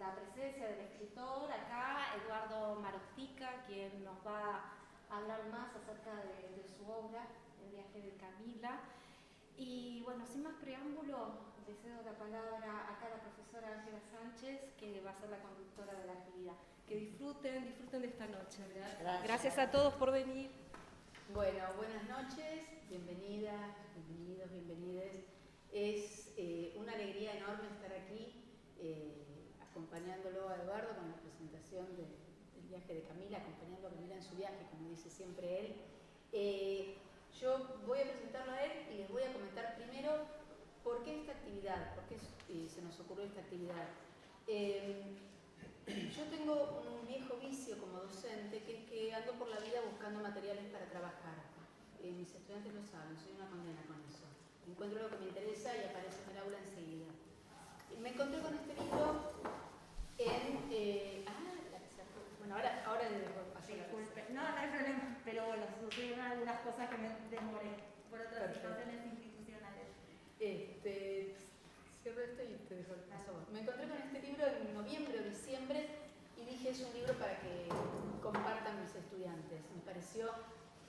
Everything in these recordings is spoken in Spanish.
la presencia del escritor acá, Eduardo Marostica, quien nos va a hablar más acerca de su obra, El viaje de Camila. Y bueno, sin más preámbulo, le cedo la palabra acá a la profesora Ángela Sánchez, que va a ser la conductora de la actividad. Que disfruten de esta noche. Gracias a todos por venir. Bueno, buenas noches, bienvenidas, bienvenidos, bienvenides. Es una alegría enorme estar aquí acompañándolo a Eduardo con la presentación del viaje de Camila, acompañando a Camila en su viaje, como dice siempre él. Yo voy a presentarlo a él y les voy a comentar primero por qué esta actividad, por qué se nos ocurrió esta actividad. Yo tengo un viejo vicio como docente, que es que ando por la vida buscando materiales para trabajar. Mis estudiantes lo saben, soy una condena con eso. Encuentro lo que me interesa y aparece en el aula enseguida. Me encontré con este libro en... bueno, ahora le dejo pasar. Disculpe, no hay problema, pero bueno, sucedieron algunas cosas que me demoré por otras situaciones institucionales. Cierro esto y te dejo el paso. Me encontré con este libro en noviembre o diciembre y dije, es un libro para que compartan mis estudiantes. Me pareció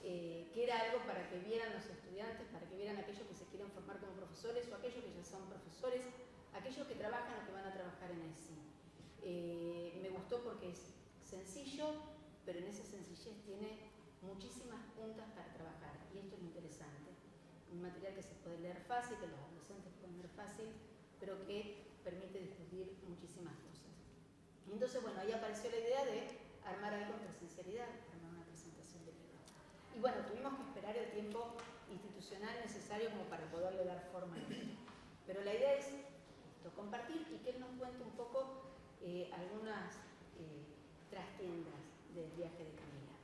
que era algo para que vieran los estudiantes, para que vieran aquellos que se quieren formar como profesores o aquellos que ya son profesores, aquellos que trabajan o que van a trabajar en ESI. Me gustó porque es sencillo, pero en esa sencillez tiene muchísimas puntas para trabajar y esto es lo interesante. Un material que se puede leer fácil, que los adolescentes pueden leer fácil, pero que permite discutir muchísimas cosas. Y entonces, bueno, ahí apareció la idea de armar algo en presencialidad, armar una presentación de libro. Y bueno, tuvimos que esperar el tiempo institucional necesario como para poderle dar forma a esto. Pero la idea es esto, compartir y que él nos cuente un poco algunas trastiendas del viaje de Camila.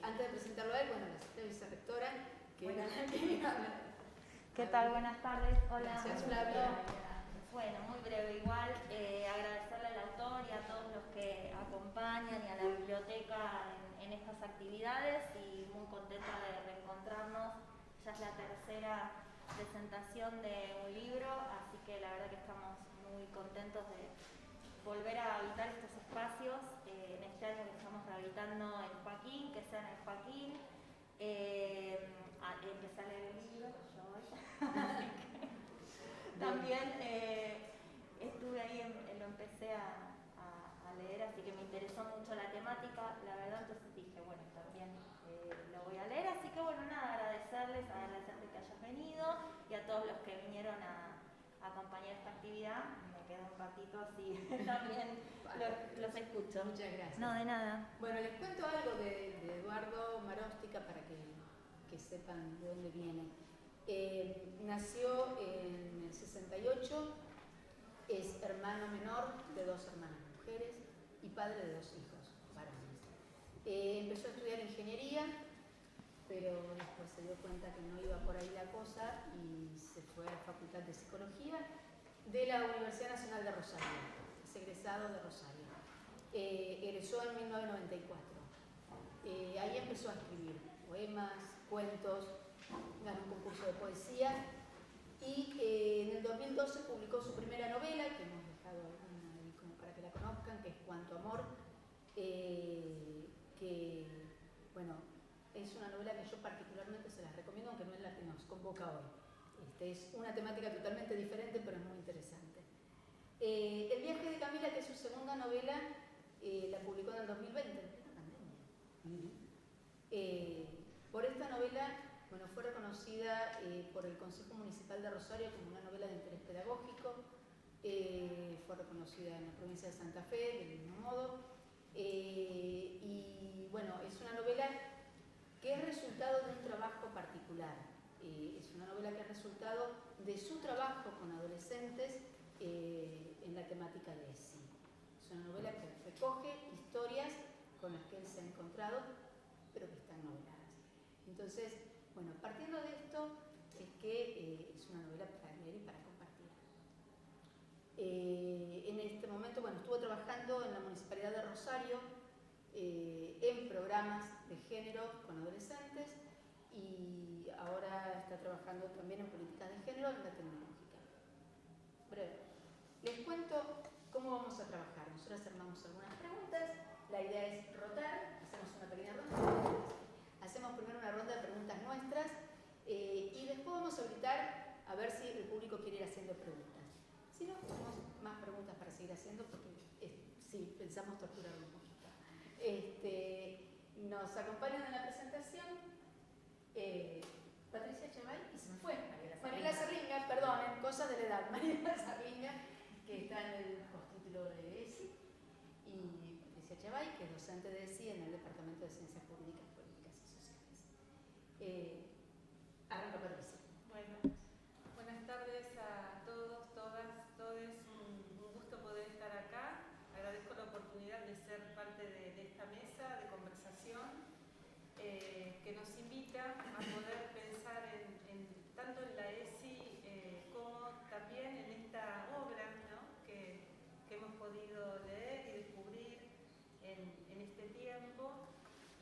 Antes de presentarlo a él, bueno, la vicerrectora, ¿Qué tal? Buenas tardes. Hola. Gracias, Flavia. Bueno, muy breve igual. Agradecerle al autor y a todos los que acompañan y a la biblioteca en estas actividades y muy contenta de reencontrarnos. Ya es la tercera presentación de un libro, así que la verdad que estamos muy contentos de volver a habitar estos espacios en este año que estamos rehabilitando en Joaquín, que sea en el Joaquín. Empecé a leer el libro yo hoy. También estuve ahí, lo empecé a leer, así que me interesó mucho la temática, la verdad, entonces dije, bueno, también lo voy a leer, así que bueno, nada, agradecerte que hayas venido y a todos los que vinieron a acompañar esta actividad. Me quedo un ratito así, también los escucho. Muchas gracias. No, de nada. Bueno, les cuento algo de Eduardo Marostica para que sepan de dónde viene. Nació en el 68, es hermano menor de dos hermanas mujeres y padre de dos hijos varones. Empezó a estudiar ingeniería, pero después se dio cuenta que no iba por ahí la cosa y se fue a la Facultad de Psicología de la Universidad Nacional de Rosario, es egresado de Rosario. Egresó en 1994. Ahí empezó a escribir poemas, cuentos, ganó un concurso de poesía y en el 2012 publicó su primera novela, que hemos dejado alguna ahí como para que la conozcan, que es Cuánto Amor, que, bueno, es una novela que yo particularmente se las recomiendo, aunque no es la que nos convoca hoy. Es una temática totalmente diferente, pero es muy interesante. El viaje de Camila, que es su segunda novela, la publicó en el 2020, en la pandemia. Por esta novela, bueno, fue reconocida por el Consejo Municipal de Rosario como una novela de interés pedagógico, fue reconocida en la provincia de Santa Fe del mismo modo, y bueno, es una novela que es resultado de un trabajo particular, es una novela que es resultado de su trabajo con adolescentes en la temática de ESI. Es una novela que recoge historias con las que él se ha encontrado, pero que están noveladas. Entonces, bueno, partiendo de esto, es que es una novela para leer y para compartir. En este momento, bueno, estuvo trabajando en la Municipalidad de Rosario en programas de género con adolescentes y ahora está trabajando también en políticas de género en la tecnológica. Breve. Les cuento ¿cómo vamos a trabajar? Nosotros armamos algunas preguntas, la idea es rotar, hacemos una pequeña ronda, hacemos primero una ronda de preguntas nuestras y después vamos a habilitar a ver si el público quiere ir haciendo preguntas. Si no, tenemos más preguntas para seguir haciendo porque sí, pensamos torturarlo un poquito. Nos acompañan en la presentación Patricia Chavay y se fue. Mariela Serringa, perdón, en cosas de la edad. Mariela Serringa, que está en el postítulo de ESI, y Patricia Chavay, que es docente de ESI en el Departamento de Ciencias Jurídicas, Políticas y Sociales. Arranca Patricia. Bueno, buenas tardes a todos, todas, todes. Un gusto poder estar acá. Agradezco la oportunidad de ser parte de esta mesa de conversación que nos invita a poder pensar tanto en la ESI como también en esta obra, ¿no?, que hemos podido leer y descubrir en este tiempo.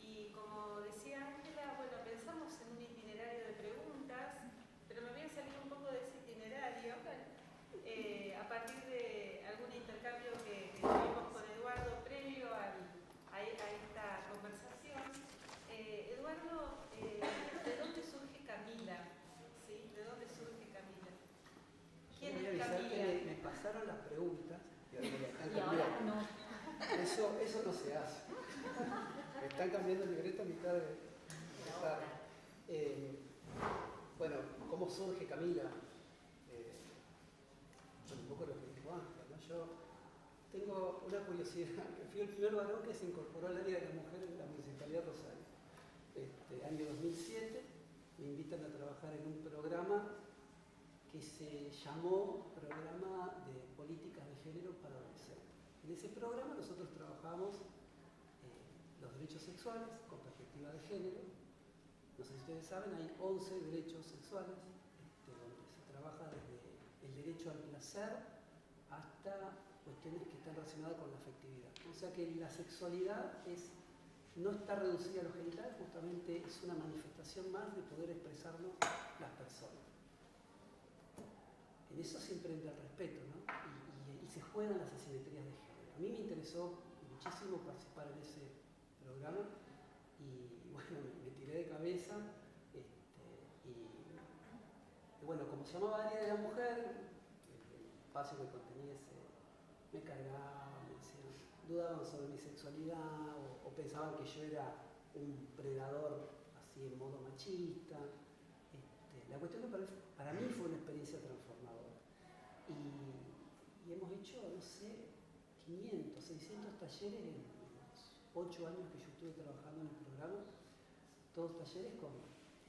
Y como decía Ángela, bueno, pensamos en un itinerario de preguntas, pero me voy a salir un poco de ese itinerario a partir de algún intercambio que tuvimos con Eduardo previo a esta conversación. Eduardo, ¿de dónde surge Camila? ¿Sí? ¿De dónde surge Camila? ¿Quién es Camila? Me pasaron las preguntas y ahora me las están Y ahora cambiando. no. Eso no se hace. Me están cambiando el libreto a mitad de tarde. Bueno, ¿cómo surge Camila? Bueno, un poco lo que dijo Ángela, ¿no? Yo tengo una curiosidad, que fui el primer varón que se incorporó al área de la mujer en la Municipalidad de Rosario. Año 2007, me invitan a trabajar en un programa que se llamó Programa de Políticas de Género para Adolescentes. En ese programa nosotros trabajamos los derechos sexuales con perspectiva de género. No sé si ustedes saben, hay 11 derechos sexuales donde se trabaja desde el derecho al placer hasta cuestiones que están relacionadas con la afectividad. O sea que la sexualidad no está reducida a lo genital, justamente es una manifestación más de poder expresarnos las personas. En eso siempre entra el respeto, ¿no? Y se juegan las asimetrías de género. A mí me interesó muchísimo participar en ese programa y bueno, me tiré de cabeza y bueno, como se llamaba Área de la Mujer, el espacio que contenía me cargaban, me decían, dudaban sobre mi sexualidad o pensaban que yo era un predador así en modo machista. La cuestión que para mí fue una experiencia transformadora y hemos hecho, no sé, 500, 600 talleres en los 8 años que yo estuve trabajando en el programa, todos talleres con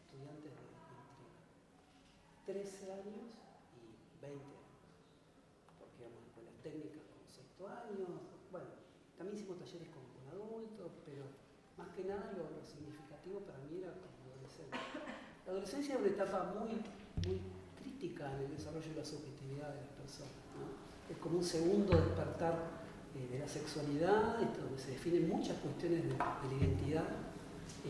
estudiantes de entre 13 años y 20 años, porque íbamos a escuelas técnicas con 6 años, bueno, también hicimos talleres con adultos, pero más que nada lo significativo para mí era como adolescente. La adolescencia es una etapa muy crítica en el desarrollo de la subjetividad de las personas, ¿no? Es como un segundo despertar de la sexualidad, donde se definen muchas cuestiones de la identidad, y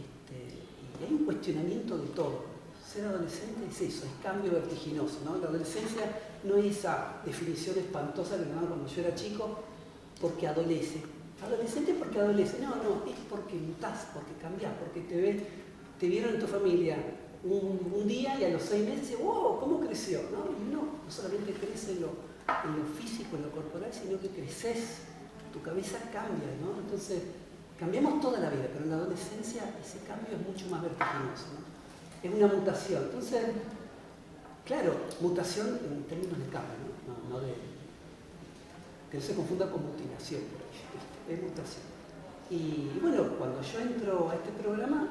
hay un cuestionamiento de todo. Ser adolescente es eso, es cambio vertiginoso, ¿no? La adolescencia no es esa definición espantosa que me daban cuando yo era chico, porque adolece. Adolescente porque adolece, no, es porque mutás, porque cambiás, porque te vieron en tu familia un día y a los 6 meses, wow, ¿cómo creció? ¿No? Y no solamente crece en lo físico, en lo corporal, sino que creces, tu cabeza cambia, ¿no? Entonces, cambiamos toda la vida, pero en la adolescencia ese cambio es mucho más vertiginoso, ¿no? Es una mutación. Entonces, claro, mutación en términos de cambio, ¿no? Que no se confunda con mutilación, es mutación. Y bueno, cuando yo entro a este programa,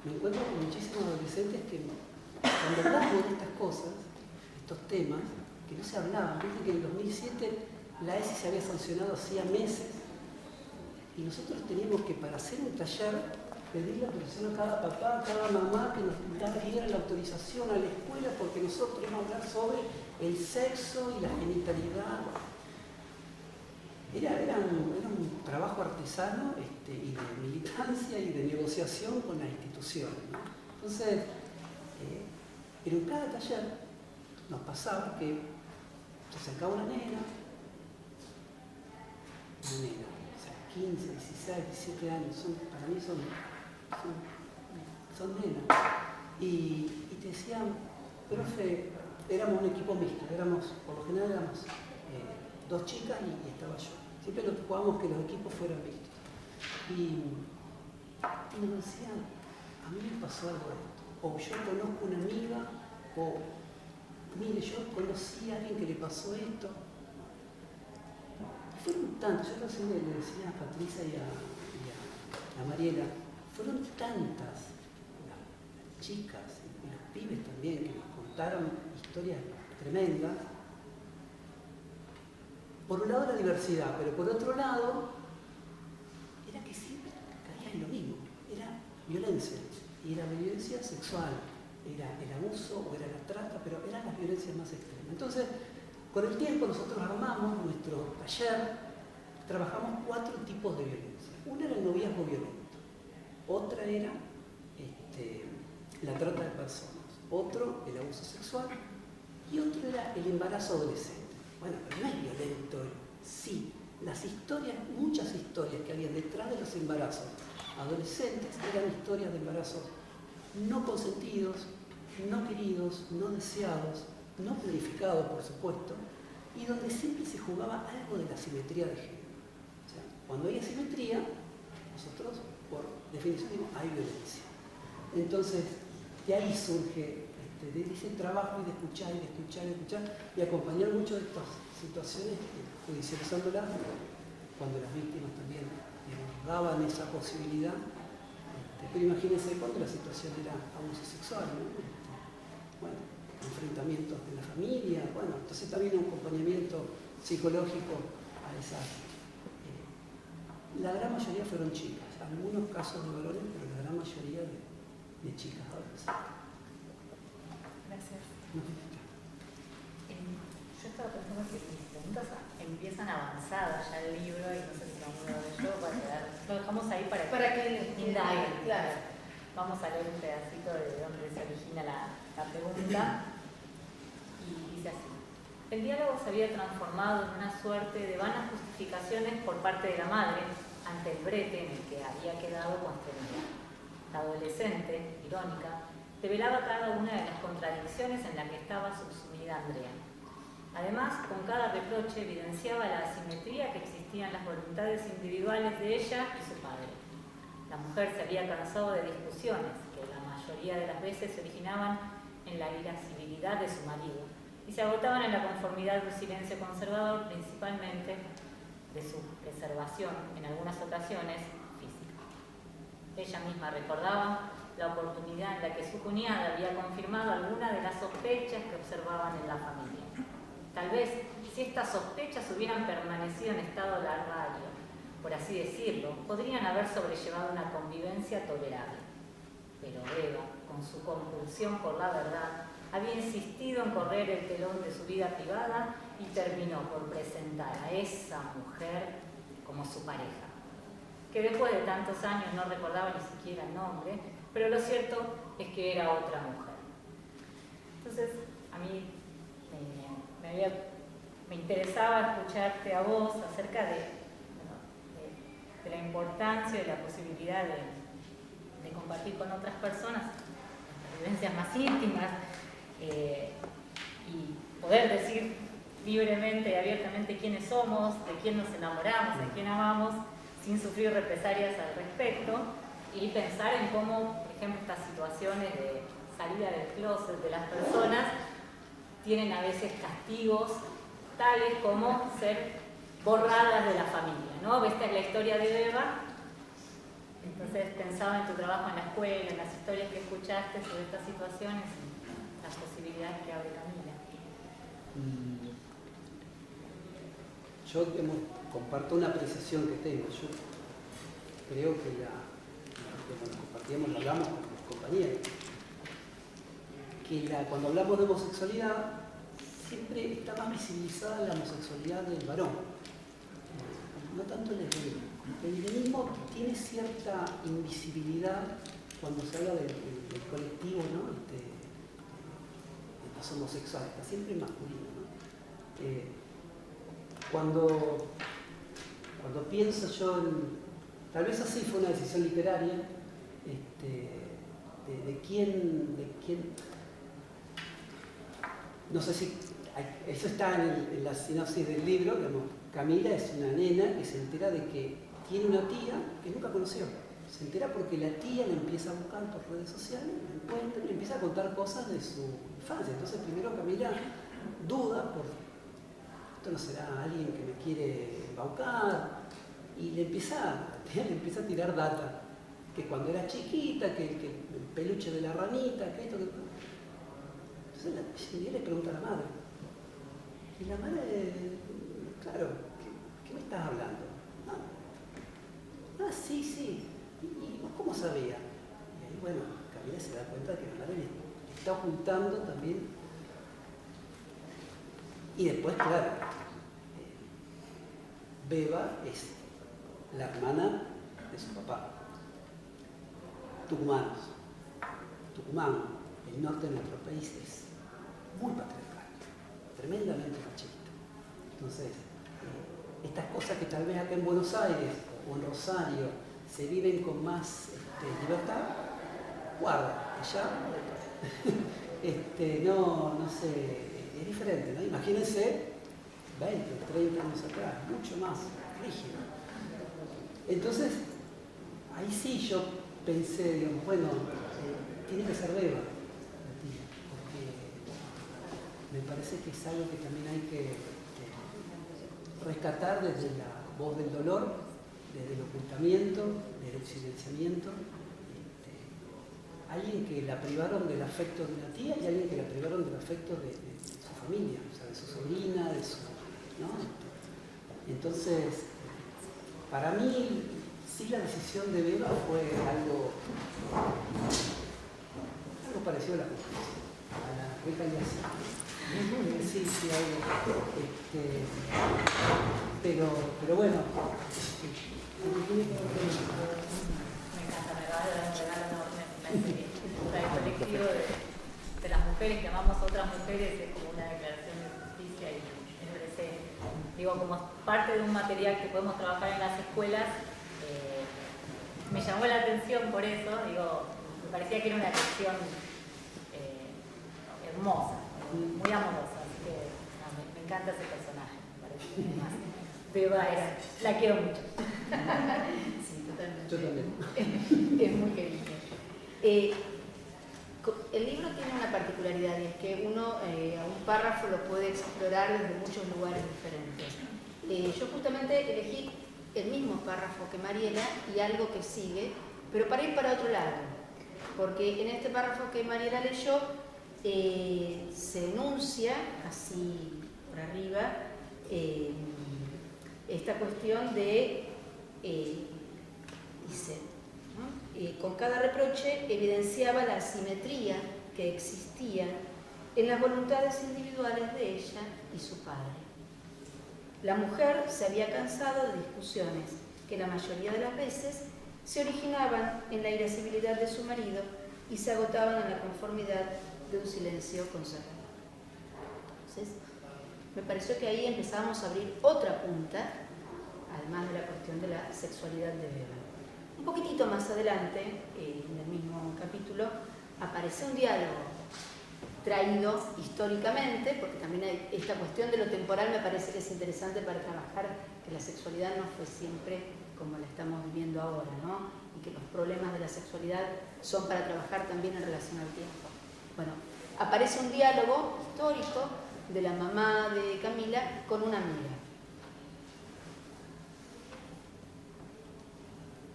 me encuentro con muchísimos adolescentes que cuando hablamos de estas cosas, estos temas, que no se hablaban. Viste que en 2007 la ESI se había sancionado hacía meses y nosotros teníamos que, para hacer un taller, pedirle autorización a cada papá, a cada mamá que nos diera la autorización a la escuela porque nosotros íbamos a hablar sobre el sexo y la genitalidad. Era un trabajo artesano y de militancia y de negociación con las instituciones, ¿no? Entonces, pero en cada taller nos pasaba que se acercaba una nena 15, 16, 17 años, para mí son nenas. Y te decían, profe, éramos un equipo mixto, por lo general éramos 2 chicas y estaba yo. Siempre nos jugábamos que los equipos fueran mixtos. Y nos decían, a mí me pasó algo de esto, o yo conozco una amiga, o mire, yo conocí a alguien que le pasó esto. Fueron tantos, yo recién le decía a Patricia y a Mariela, fueron tantas las chicas y los pibes también que nos contaron historias tremendas. Por un lado la diversidad, pero por otro lado era que siempre caía en lo mismo, era violencia, y era violencia sexual, era el abuso o era la trata, pero eran las violencias más extremas. Entonces, con el tiempo nosotros armamos nuestro taller, trabajamos 4 tipos de violencia. Una era el noviazgo violento, otra era la trata de personas, otro el abuso sexual y otro era el embarazo adolescente. Bueno, pero no es violento, sí. Las historias, muchas historias que había detrás de los embarazos adolescentes eran historias de embarazos no consentidos, no queridos, no deseados, no planificados, por supuesto, y donde siempre se jugaba algo de la simetría de género. O sea, cuando hay asimetría, nosotros, por definición, digo, hay violencia. Entonces, de ahí surge de ese trabajo y de escuchar y acompañar mucho de estas situaciones, judicializándolas, cuando las víctimas también daban esa posibilidad. Pero imagínense cuando la situación era abuso sexual, ¿no? Bueno, enfrentamientos de la familia, bueno, entonces también un acompañamiento psicológico a esas. La gran mayoría fueron chicas, algunos casos de varones, pero la gran mayoría de chicas adolescentes. Gracias. No. Yo estaba pensando que mis preguntas empiezan avanzadas ya el libro y no sé si vamos a ver yo para quedar. Lo dejamos ahí para que indaguen. Claro. Vamos a leer un pedacito de donde se origina la pregunta. Y dice así. El diálogo se había transformado en una suerte de vanas justificaciones por parte de la madre ante el brete en el que había quedado constreñida. La adolescente, irónica, revelaba cada una de las contradicciones en las que estaba subsumida Andrea. Además, con cada reproche evidenciaba la asimetría que existía en las voluntades individuales de ella y su padre. La mujer se había cansado de discusiones que la mayoría de las veces se originaban en la irascibilidad de su marido y se agotaban en la conformidad de un silencio conservador, principalmente de su preservación, en algunas ocasiones, física. Ella misma recordaba la oportunidad en la que su cuñada había confirmado alguna de las sospechas que observaban en la familia. Tal vez, si estas sospechas hubieran permanecido en estado larvario, por así decirlo, podrían haber sobrellevado una convivencia tolerable. Pero Eva, con su compulsión por la verdad, había insistido en correr el telón de su vida privada y terminó por presentar a esa mujer como su pareja, que después de tantos años no recordaba ni siquiera el nombre, pero lo cierto es que era otra mujer. Entonces, a mí me interesaba escucharte a vos acerca de la importancia y la posibilidad de compartir con otras personas las vivencias más íntimas y poder decir libremente y abiertamente quiénes somos, de quién nos enamoramos, de quién amamos, sin sufrir represalias al respecto, y pensar en cómo, por ejemplo, estas situaciones de salida del closet de las personas tienen a veces castigos tales como ser borradas de la familia, ¿no? Esta es la historia de Eva. Entonces pensaba en tu trabajo en la escuela, en las historias que escuchaste sobre estas situaciones y las posibilidades que abre Camila. Yo comparto una apreciación que tengo. Yo creo que compartíamos, lo hablamos con mis compañeros, que cuando hablamos de homosexualidad siempre está más visibilizada la homosexualidad del varón, no tanto el lesbianismo. El lesbianismo tiene cierta invisibilidad cuando se habla del colectivo, ¿no? De los homosexuales, está siempre masculino, ¿no? Cuando pienso yo tal vez así fue una decisión literaria, de quién, no sé si, eso está en la sinopsis del libro, digamos, Camila es una nena que se entera de que tiene una tía que nunca conoció. Se entera porque la tía le empieza a buscar por redes sociales, la encuentra y le empieza a contar cosas de su infancia. Entonces primero Camila duda por, esto no será alguien que me quiere embaucar, y le empieza a tirar data, que cuando era chiquita, que el peluche de la ranita, que esto, que... Entonces ella le pregunta a la madre, y la madre, claro, ¿qué me estás hablando? Ah, sí. ¿Y vos cómo sabías? Y ahí, bueno, Camila se da cuenta que la madre le está ocultando también. Y después, claro, Beba es la hermana de su papá. Tucumán, el norte de nuestro país, es muy patriarcal, tremendamente machista. Entonces, estas cosas que tal vez acá en Buenos Aires o en Rosario se viven con más libertad, guarda, allá no sé, es diferente, ¿no? Imagínense 20, 30 años atrás, mucho más rígido. Entonces, ahí sí yo pensé, digamos, bueno, tiene que ser Beba, porque me parece que es algo que también hay que rescatar desde la voz del dolor, desde el ocultamiento, desde el silenciamiento. Alguien que la privaron del afecto de una tía y alguien que la privaron del afecto de su familia, o sea, de su sobrina, de su... ¿no? Entonces, para mí, sí, la decisión de Beba fue algo parecido a la justicia, a la retaliación. Sí, algo. Pero bueno. Me encanta, me va a dar un regalo enorme. El colectivo de las mujeres que amamos a otras mujeres es como una declaración de justicia y me parece, digo, como parte de un material que podemos trabajar en las escuelas, me llamó la atención por eso, digo, me parecía que era una lección hermosa, muy amorosa, así que me encanta ese personaje, me parece que además Beba la quiero mucho. Sí, totalmente. Yo también. Es muy querido. El libro tiene una particularidad y es que uno a un párrafo lo puede explorar desde muchos lugares diferentes. Yo justamente elegí el mismo párrafo que Mariela y algo que sigue, pero para ir para otro lado, porque en este párrafo que Mariela leyó se enuncia, así por arriba, esta cuestión de, dice, ¿no? Con cada reproche evidenciaba la asimetría que existía en las voluntades individuales de ella y su padre. La mujer se había cansado de discusiones que la mayoría de las veces se originaban en la irascibilidad de su marido y se agotaban en la conformidad de un silencio conservador. Entonces, me pareció que ahí empezamos a abrir otra punta, además de la cuestión de la sexualidad de Beba. Un poquitito más adelante, en el mismo capítulo, aparece un diálogo traído históricamente, porque también hay esta cuestión de lo temporal me parece que es interesante para trabajar, que la sexualidad no fue siempre como la estamos viviendo ahora, ¿no? Y que los problemas de la sexualidad son para trabajar también en relación al tiempo. Bueno, aparece un diálogo histórico de la mamá de Camila con una amiga.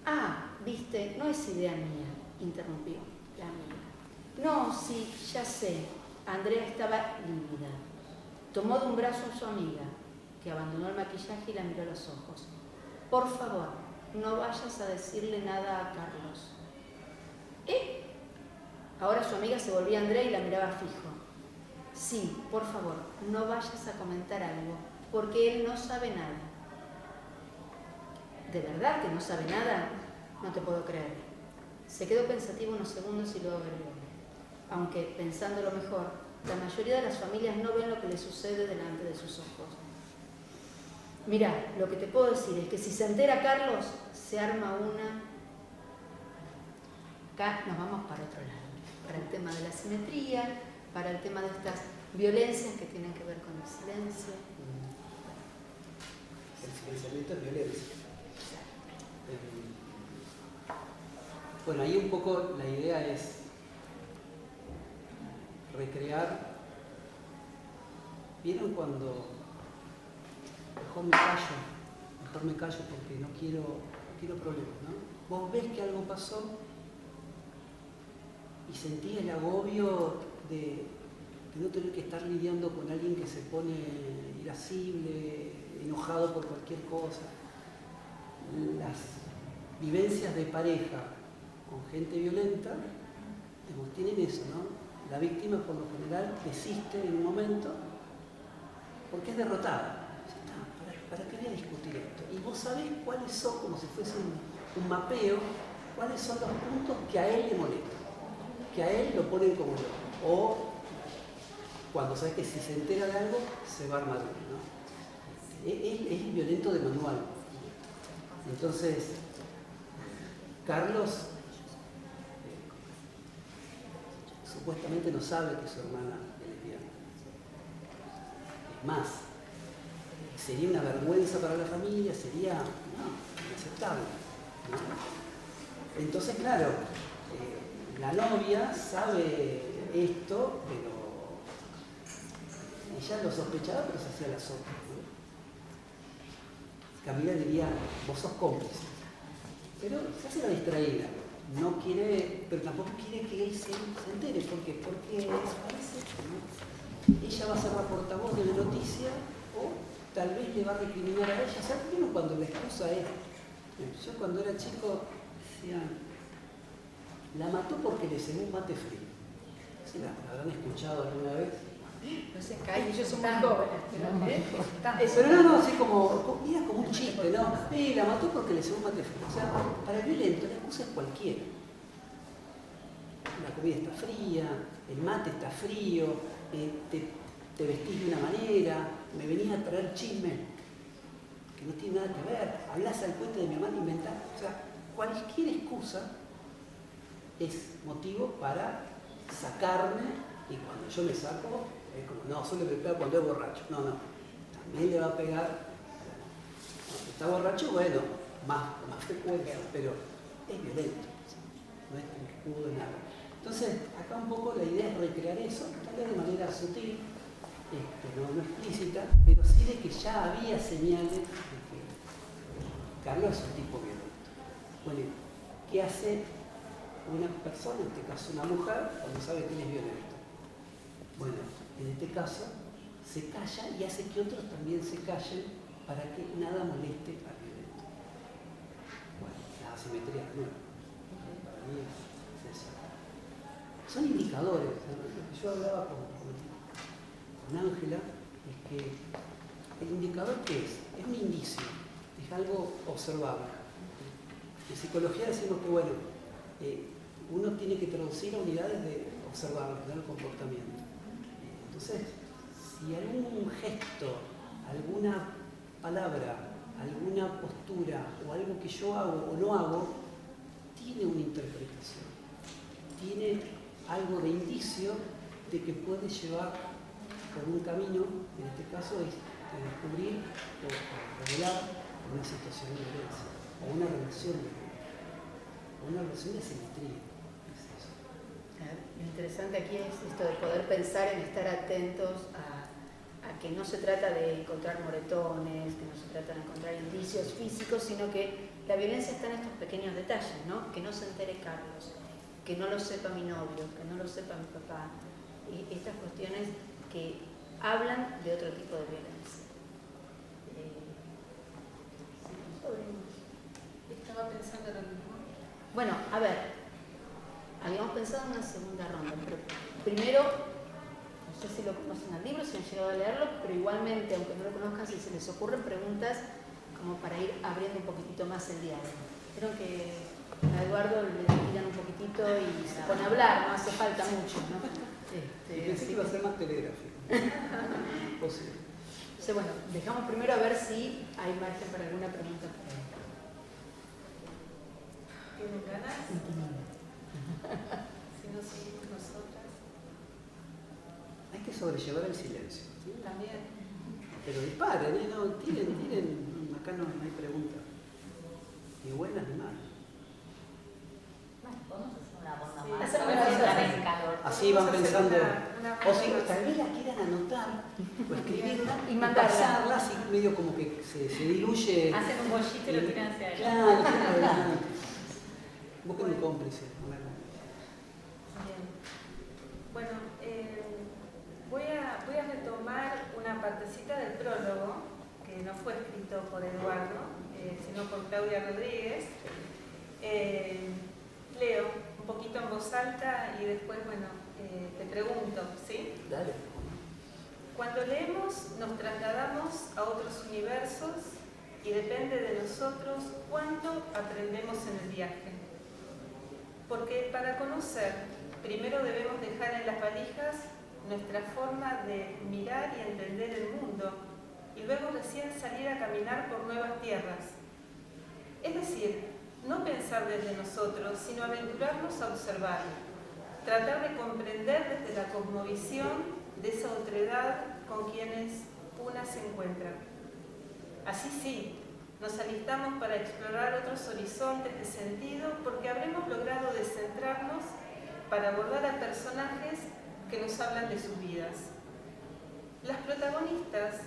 Ah, viste, no es idea mía, interrumpió la amiga. No, sí, ya sé. Andrea estaba lívida. Tomó de un brazo a su amiga, que abandonó el maquillaje y la miró a los ojos. Por favor, no vayas a decirle nada a Carlos. ¿Eh? Ahora su amiga se volvía a Andrea y la miraba fijo. Sí, por favor, no vayas a comentar algo, porque él no sabe nada. ¿De verdad que no sabe nada? No te puedo creer. Se quedó pensativo unos segundos y luego agregó. Aunque, pensándolo mejor, la mayoría de las familias no ven lo que les sucede delante de sus ojos. Mirá, lo que te puedo decir es que si se entera Carlos, se arma una... Acá nos vamos para otro lado, para el tema de la simetría, para el tema de estas violencias que tienen que ver con el silencio. El silenciamiento es violencia. Bueno, ahí un poco la idea es recrear. ¿Vieron cuando mejor me callo porque no quiero problemas, ¿no? Vos ves que algo pasó y sentís el agobio de no tener que estar lidiando con alguien que se pone irascible, enojado por cualquier cosa. Las vivencias de pareja con gente violenta, digamos, tienen eso, ¿no? La víctima por lo general desiste en un momento porque es derrotada. ¿Para qué voy a discutir esto? Y vos sabés cuáles son, como si fuese un mapeo, cuáles son los puntos que a él le molestan, que a él lo ponen como loco. O cuando sabes que si se entera de algo, se va a armar uno, ¿no? Es violento de manual. Entonces, Carlos supuestamente no sabe que su hermana es lesbiana. Es más, sería una vergüenza para la familia, sería inaceptable, ¿no? Entonces, claro, la novia sabe esto, pero ella lo sospechaba, pero se hacía la sopa, ¿no? Camila diría, vos sos cómplice, pero se hace la distraída, no quiere, pero tampoco quiere que él se entere, ¿por qué? Porque desaparece, ¿no? Ella va a ser la portavoz de la noticia o tal vez le va a recriminar a ella. ¿Sabes qué? Cuando la excusa es, yo cuando era chico decía, la mató porque le cebó un mate frío. ¿Sí la habrán escuchado alguna vez? No se cae, ellos son muy jóvenes. Pero no, así como, mira, como un chiste, ¿no? La mató porque le cebó un mate frío. O sea, para el violento la excusa es cualquiera. La comida está fría, el mate está frío, te vestís de una manera, me venís a traer chisme que no tiene nada que ver, hablas al puente de mi hermana, inventás. O sea, cualquier excusa es motivo para sacarme, y cuando yo me saco, es como, no, solo me pega cuando es borracho. No, también le va a pegar. Cuando está borracho, bueno, más frecuencia, pero es violento, no es un escudo de nada. Entonces, acá un poco la idea es recrear eso, tal vez de manera sutil, no explícita, pero sí de que ya había señales de que Carlos es un tipo violento. Bueno, ¿qué hace una persona, en este caso una mujer, cuando sabe que él es violento? Bueno, en este caso se calla y hace que otros también se callen para que nada moleste al violento. Bueno, la asimetría es nueva. Para mí es eso. Son indicadores. Yo hablaba con Ángela, es que el indicador ¿qué es? Es un indicio, es algo observable. En psicología decimos que, bueno, uno tiene que traducir a unidades de observable, del comportamiento. Entonces, si algún gesto, alguna palabra, alguna postura o algo que yo hago o no hago, tiene una interpretación, tiene algo de indicio de que puede llevar por un camino, en este caso es descubrir o revelar una situación de violencia, o una relación de violencia, o una relación de simetría. Es eso. Lo interesante aquí es esto de poder pensar en estar atentos a que no se trata de encontrar moretones, que no se trata de encontrar indicios físicos, sino que la violencia está en estos pequeños detalles, ¿no? Que no se entere Carlos, que no lo sepa mi novio, que no lo sepa mi papá, y estas cuestiones que hablan de otro tipo de violencia. Estaba pensando lo mismo. Bueno, a ver, habíamos pensado en una segunda ronda, pero primero, no sé si lo conocen al libro, si han llegado a leerlo, pero igualmente, aunque no lo conozcan, si se les ocurren preguntas como para ir abriendo un poquitito más el diálogo. Creo que a Eduardo le tiran un poquitito y se pone a hablar, no hace falta mucho, ¿no? Pensé que iba a ser más telegráfico. Posible. Entonces, bueno, dejamos primero a ver si hay margen para alguna pregunta. ¿Tienen ganas? Si no seguimos nosotras. Hay que sobrellevar el silencio. ¿Sí? También. Pero disparen, no, tiren. Acá no hay pregunta. Ni buenas ni malas. Bueno, podemos hacer una ronda Sí. más. Hacer A una ver si ronda entran más. en calor. Así van Vamos a hacer pensando. una O si ronda tal más. vez la quieran anotar o escribirla Y mandarla. pasarlas y medio como que se diluye. Hacen un bollito y lo tiran hacia allá. Claro, claro. Busquen un cómplice. Bien. Bueno, voy a retomar una partecita del prólogo que no fue escrito por Eduardo, sino por Claudia Rodríguez. Leo un poquito en voz alta y después, bueno, te pregunto, ¿sí? Dale. Cuando leemos nos trasladamos a otros universos y depende de nosotros cuánto aprendemos en el viaje. Porque para conocer, primero debemos dejar en las valijas nuestra forma de mirar y entender el mundo y luego recién salir a caminar por nuevas tierras. Es decir, no pensar desde nosotros, sino aventurarnos a observar, tratar de comprender desde la cosmovisión de esa otredad con quienes una se encuentra. Así sí, nos alistamos para explorar otros horizontes de sentido porque habremos logrado descentrarnos para abordar a personajes que nos hablan de sus vidas. Las protagonistas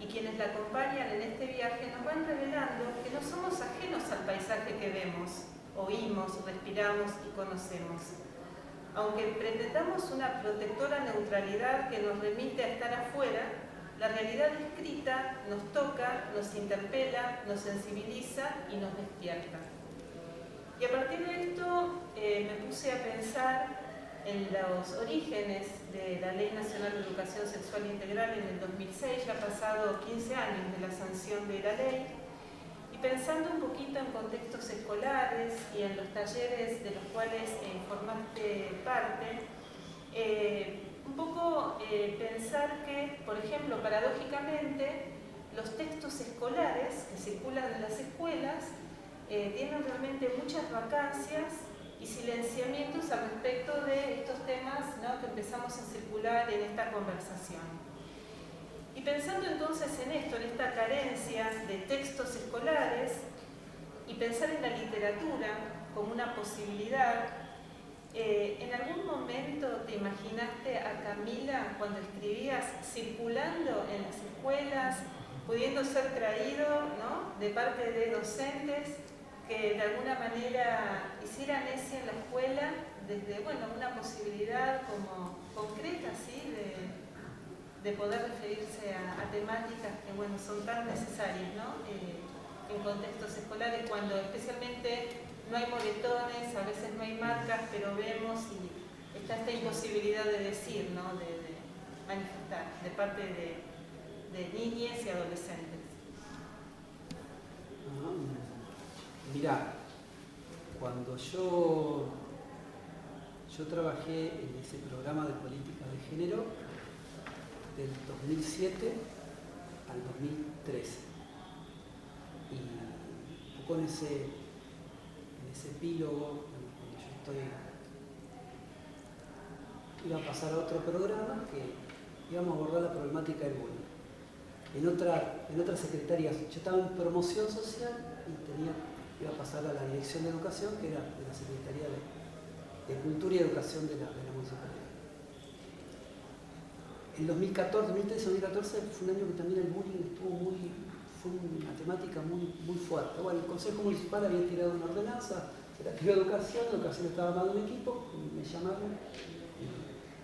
y quienes la acompañan en este viaje nos van revelando que no somos ajenos al paisaje que vemos, oímos, respiramos y conocemos. Aunque pretendamos una protectora neutralidad que nos remite a estar afuera, la realidad escrita nos toca, nos interpela, nos sensibiliza y nos despierta. Y a partir de esto me puse a pensar en los orígenes de la Ley Nacional de Educación Sexual Integral en el 2006, ya ha pasado 15 años de la sanción de la ley, y pensando un poquito en contextos escolares y en los talleres de los cuales formaste parte, un poco pensar que, por ejemplo, paradójicamente, los textos escolares que circulan en las escuelas tienen realmente muchas vacancias y silenciamientos al respecto de estos temas, ¿no?, que empezamos a circular en esta conversación. Y pensando entonces en esto, en esta carencia de textos escolares, y pensar en la literatura como una posibilidad, ¿en algún momento te imaginaste a Camila cuando escribías circulando en las escuelas, pudiendo ser traído, ¿no?, de parte de docentes que de alguna manera hicieran eso en la escuela desde, bueno, una posibilidad como concreta, ¿sí?, de poder referirse a temáticas que, bueno, son tan necesarias, ¿no?, en contextos escolares, cuando especialmente no hay moretones, a veces no hay marcas, pero vemos y está esta imposibilidad de decir, ¿no?, de manifestar de parte de niñas y adolescentes. Mirá, cuando yo trabajé en ese programa de política de género del 2007 al 2013 y un poco en ese epílogo donde yo iba a pasar a otro programa que íbamos a abordar la problemática del bullying. En otra secretaría, yo estaba en promoción social y iba a pasar a la dirección de educación, que era de la Secretaría de Cultura y Educación de la municipalidad. En 2013-2014 fue un año que también el bullying fue una temática muy fuerte. Bueno, el Consejo Municipal había tirado una ordenanza, se la tiró Educación estaba armando un equipo, me llamaron.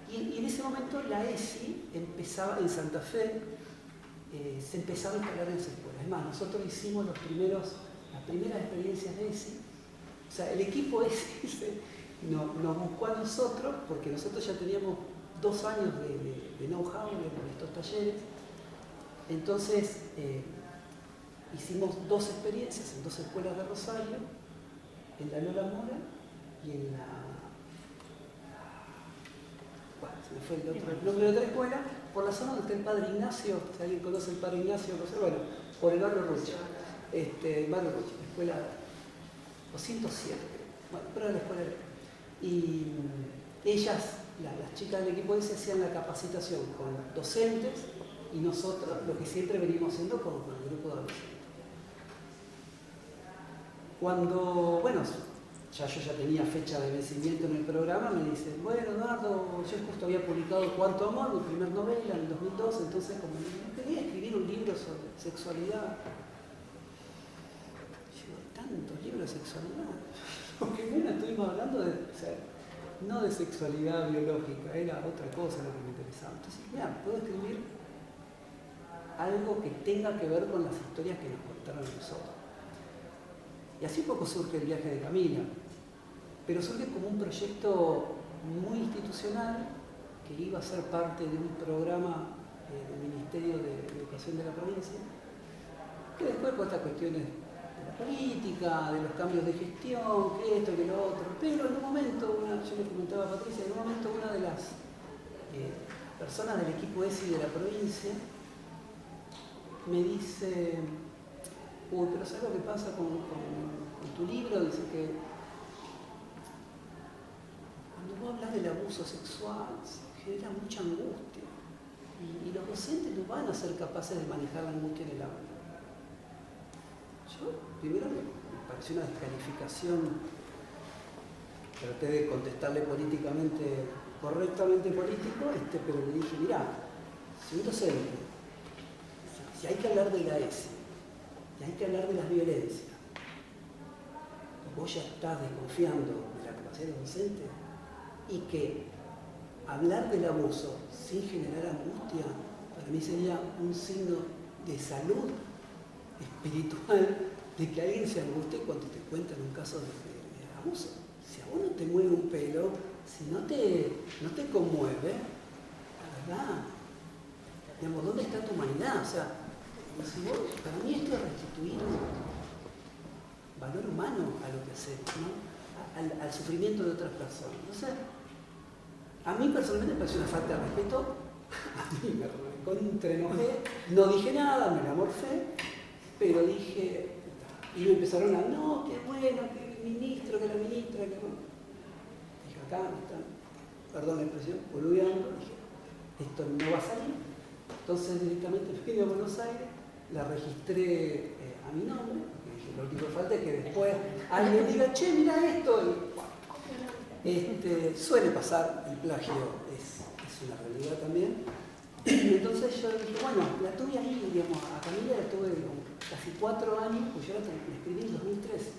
Y en ese momento la ESI empezaba en Santa Fe, se empezaba a instalar en las escuelas. Es más, nosotros hicimos las primeras experiencias de ESI. O sea, el equipo ESI nos buscó a nosotros, porque nosotros ya teníamos 2 años de know-how en estos talleres. Entonces, hicimos 2 experiencias en 2 escuelas de Rosario, en la Lola Mora y en la... Bueno, se me fue el nombre de otra escuela, por la zona donde está el Padre Ignacio, si alguien conoce el Padre Ignacio, no sé, bueno, por el barrio Rucho, barrio Rucho, la escuela 207, bueno, pero era la escuela de... Y ellas, las chicas del equipo ese, hacían la capacitación con docentes y nosotros, lo que siempre venimos haciendo con el grupo de adolescentes. Cuando, bueno, yo ya tenía fecha de vencimiento en el programa, me dicen, bueno, Eduardo, yo justo había publicado Cuarto Amor, mi primer novela, en el 2012, entonces como quería escribir un libro sobre sexualidad. Yo, tantos libros de sexualidad. Porque bueno, estuvimos hablando de, o sea, no de sexualidad biológica, era otra cosa lo que me interesaba. Entonces, mira, puedo escribir algo que tenga que ver con las historias que nos contaron nosotros. Y así un poco surge el viaje de Camila, pero surge como un proyecto muy institucional que iba a ser parte de un programa del Ministerio de Educación de la provincia, que después por estas cuestiones de la política, de los cambios de gestión, que esto, que lo otro, pero en un momento, yo le comentaba a Patricia, en un momento una de las personas del equipo ESI de la provincia me dice, uy, pero ¿sabes lo que pasa con tu libro? Dice que cuando vos hablas del abuso sexual genera mucha angustia y los docentes no van a ser capaces de manejar la angustia en el aula. Yo primero me pareció una descalificación, traté de contestarle políticamente, correctamente político, pero le dije, mirá, soy un docente, si hay que hablar de la ESI, y hay que hablar de las violencias, y vos ya estás desconfiando de la capacidad del docente, y que hablar del abuso sin generar angustia, para mí sería un signo de salud espiritual, de que alguien se angustie cuando te cuentan un caso de abuso. Si a vos no te mueve un pelo, si no te conmueve, la verdad, digamos, ¿dónde está tu humanidad? O sea, si vos, para mí esto es restituir valor humano a lo que hacemos, ¿no? Al sufrimiento de otras personas. O sea, a mí personalmente me pareció una falta de respeto, a mí me contraenojé, no dije nada, me la morfé, pero dije, y me empezaron a, no, qué bueno, que el ministro, que la ministra, que bueno. Dije, acá me están, perdón la expresión, boludeando, dije, esto no va a salir. Entonces directamente fui a Buenos Aires, la registré a mi nombre, porque dije, lo único que falta es que después alguien diga, che, mira esto. Y, suele pasar, el plagio es una realidad también. Entonces yo dije, bueno, la tuve ahí, digamos, a Camila la tuve casi 4 años, pues yo la escribí en 2013.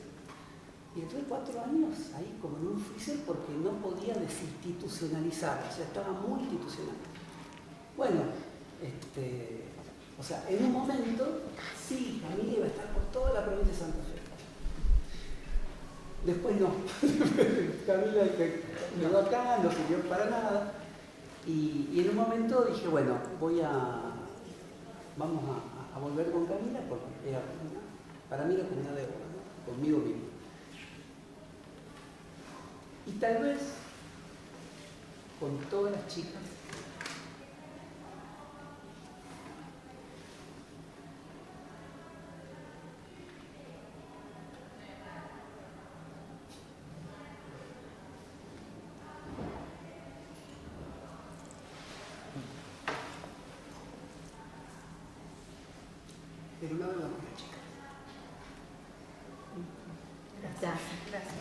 Y tuve 4 años ahí como en un freezer porque no podía desinstitucionalizar, o sea, estaba muy institucional. Bueno, o sea, en un momento, sí, Camila iba a estar por toda la provincia de Santa Fe. Después no. Camila quedó acá, no sirvió para nada. Y en un momento dije, bueno, vamos a volver con Camila porque para mí era como una deuda, ¿no? Conmigo mismo. Y tal vez con todas las chicas pero no hablamos con las chicas. Gracias.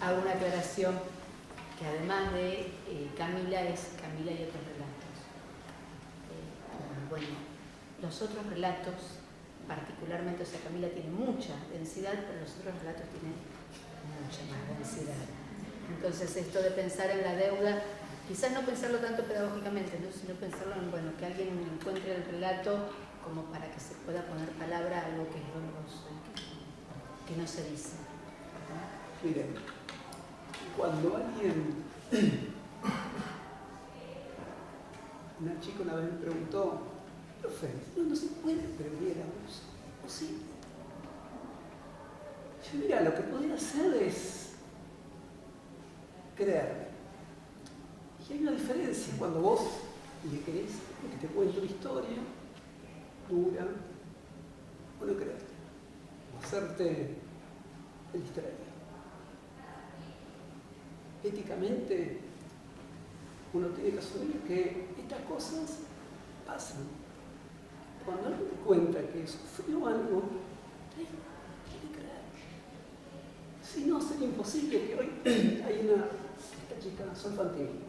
Hago una aclaración que además de Camila es Camila y otros relatos. Bueno, los otros relatos, particularmente, o sea, Camila tiene mucha densidad, pero los otros relatos tienen mucha más densidad. Entonces esto de pensar en la deuda, quizás no pensarlo tanto pedagógicamente, ¿no? Sino pensarlo en, bueno, que alguien encuentre el relato como para que se pueda poner palabra a algo que es doloroso, que no se dice. Miren, cuando alguien, una chica una vez me preguntó, profe, no se puede prevenir el abuso, ¿o sí? Yo, mira, lo que podría hacer es creerme. Y hay una diferencia cuando vos y que querés que te cuente una historia dura, o no querés, o hacerte el distraído. Éticamente, uno tiene que asumir que estas cosas pasan. Cuando alguien te cuenta que sufrió algo, tiene que creer. Si no, sería imposible que hoy hay esta chica, Sol Fantini,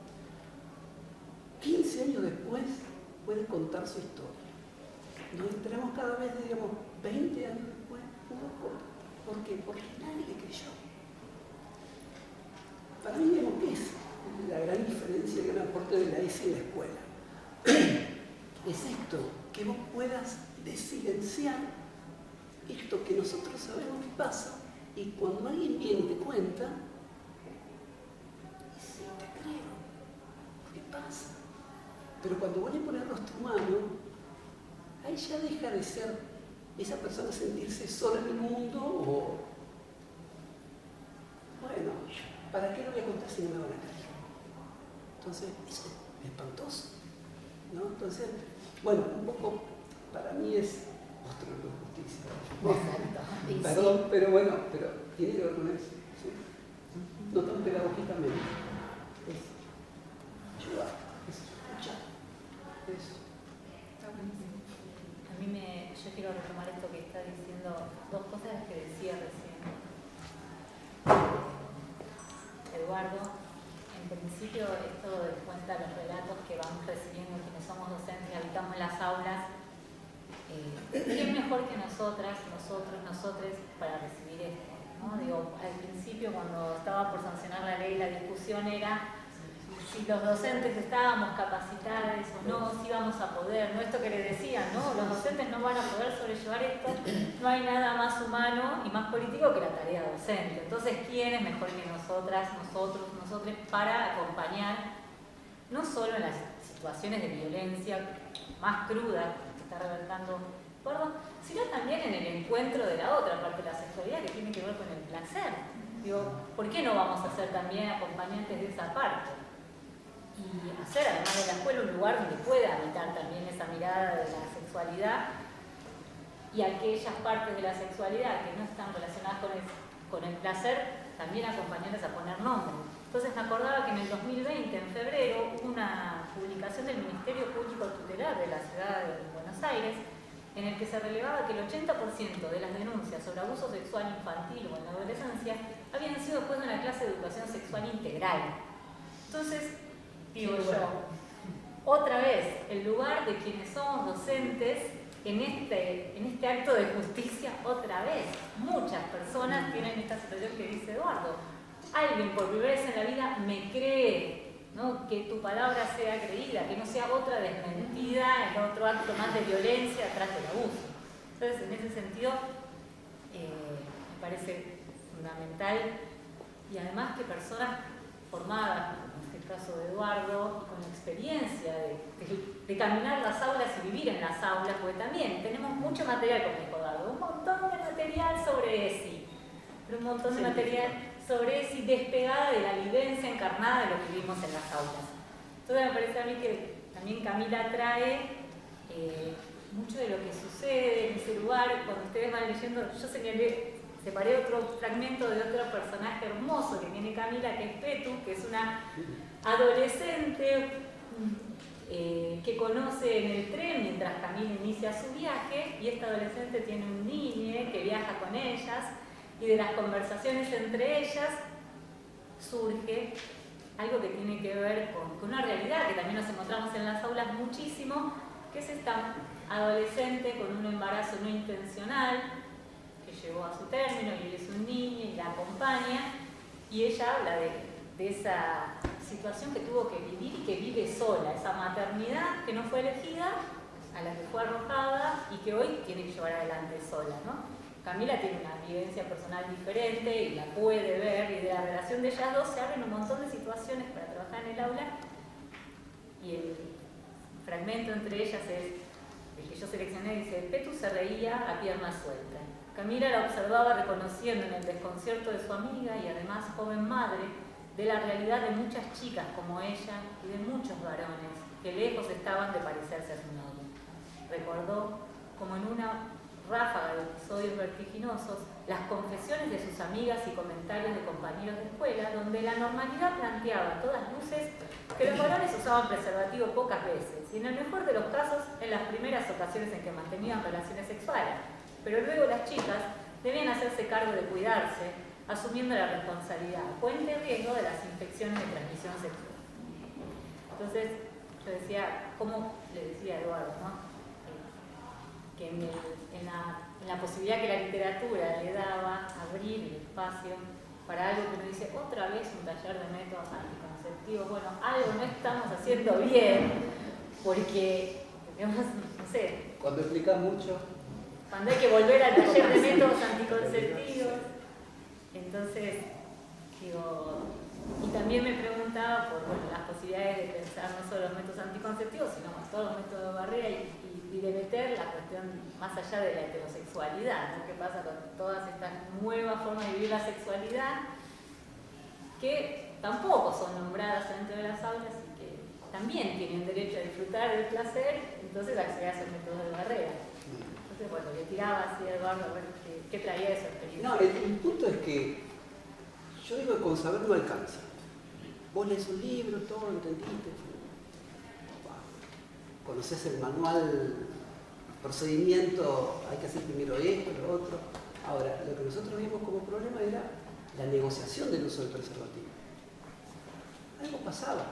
15 años después puede contar su historia. Nos enteramos cada vez, digamos, 20 años después, ¿por qué? Porque nadie le creyó. Para mí, digamos, ¿qué es la gran diferencia, el gran aporte de la ESI en la escuela? Es esto, que vos puedas desilenciar esto que nosotros sabemos que pasa, y cuando alguien viene y te cuenta, y sí, te creo, porque pasa. Pero cuando vos le pones rostro humano, ahí ya deja de ser esa persona sentirse sola en el mundo, o bueno, ¿para qué lo voy a contar si no me van a creer? Entonces, eso es espantoso, ¿no? Entonces, bueno, un poco para mí es otro de justicia. Perdón, pero bueno, pero tiene que ver con eso, ¿sí? No tan pedagógicamente. Es ayudar, es escuchar. Eso. A mí yo quiero retomar esto que está diciendo, dos cosas que decía recién Eduardo. En principio, esto de cuenta los relatos que vamos recibiendo quienes somos docentes y habitamos las aulas, ¿quién mejor que nosotras, nosotres, para recibir esto? ¿No? Digo, al principio, cuando estaba por sancionar la ley, la discusión era si los docentes estábamos capacitados o no, si íbamos a poder, ¿no? Esto que les decían, ¿no? Los docentes no van a poder sobrellevar esto, no hay nada más humano y más político que la tarea docente. Entonces, ¿quién es mejor que nosotras, nosotros, para acompañar, no solo en las situaciones de violencia más cruda que está revelando Eduardo, sino también en el encuentro de la otra parte de la sexualidad que tiene que ver con el placer? Digo, ¿por qué no vamos a ser también acompañantes de esa parte? Y hacer, además de la escuela, un lugar donde pueda habitar también esa mirada de la sexualidad y aquellas partes de la sexualidad que no están relacionadas con el placer, también acompañarles a poner nombre. Entonces me acordaba que en el 2020, en febrero, hubo una publicación del Ministerio Público Tutelar de la Ciudad de Buenos Aires, en el que se relevaba que el 80% de las denuncias sobre abuso sexual infantil o en la adolescencia habían sido después de una clase de educación sexual integral. Entonces, digo yo, otra vez, el lugar de quienes somos docentes en este acto de justicia, otra vez, muchas personas tienen esta situación que dice Eduardo. Alguien por primera vez en la vida me cree, ¿no? Que tu palabra sea creída, que no sea otra desmentida en otro acto más de violencia tras del abuso. Entonces, en ese sentido, me parece fundamental, y además que personas formadas, caso de Eduardo, con la experiencia de caminar las aulas y vivir en las aulas, porque también tenemos mucho material, como dijo Eduardo, un montón de material sobre ESI, pero un montón de material sobre ESI despegada de la vivencia encarnada de lo que vivimos en las aulas. Entonces me parece a mí que también Camila trae mucho de lo que sucede en ese lugar. Cuando ustedes van leyendo, yo separé otro fragmento de otro personaje hermoso que tiene Camila, que es Petu, que es una adolescente que conoce en el tren mientras Camila inicia su viaje, y esta adolescente tiene un niño que viaja con ellas, y de las conversaciones entre ellas surge algo que tiene que ver con una realidad que también nos encontramos en las aulas muchísimo, que es esta adolescente con un embarazo no intencional, que llegó a su término y es un niño y la acompaña, y ella habla de esa situación que tuvo que vivir y que vive sola, esa maternidad que no fue elegida, a la que fue arrojada y que hoy tiene que llevar adelante sola, ¿no? Camila tiene una vivencia personal diferente y la puede ver, y de la relación de ellas dos se abren un montón de situaciones para trabajar en el aula, y el fragmento entre ellas es el que yo seleccioné, dice: Petu se reía a pierna suelta. Camila la observaba reconociendo en el desconcierto de su amiga y además joven madre de la realidad de muchas chicas como ella y de muchos varones. que lejos estaban de parecerse a su novio. Recordó como en una ráfaga de episodios vertiginosos las confesiones de sus amigas y comentarios de compañeros de escuela, donde la normalidad planteaba a todas luces que los varones usaban preservativo pocas veces, y en el mejor de los casos en las primeras ocasiones en que mantenían relaciones sexuales, pero luego las chicas debían hacerse cargo de cuidarse, asumiendo la responsabilidad, fuente riesgo de las infecciones de transmisión sexual. Entonces, yo decía, ¿cómo le decía a Eduardo, ¿no? Que en la posibilidad que la literatura le daba, abrir el espacio para algo que uno dice, otra vez un taller de métodos anticonceptivos, bueno, algo no estamos haciendo bien, porque, no sé. Cuando explicas mucho. Cuando hay que volver al taller de métodos anticonceptivos. Entonces, digo, y también me preguntaba por las posibilidades de pensar no solo los métodos anticonceptivos, sino más todos los métodos de barrera y de meter la cuestión más allá de la heterosexualidad, ¿no? ¿Qué pasa con todas estas nuevas formas de vivir la sexualidad que tampoco son nombradas dentro de las aulas y que también tienen derecho a disfrutar del placer, entonces acceder a esos métodos de barrera? Entonces, bueno, le tiraba así a Eduardo a ver qué traía de esa experiencia. No, el punto es que yo digo que con saber no alcanza. Vos lees un libro, todo, entendiste, conocés el manual, procedimiento, hay que hacer primero esto, lo otro. Ahora, lo que nosotros vimos como problema era la negociación del uso del preservativo. Algo pasaba.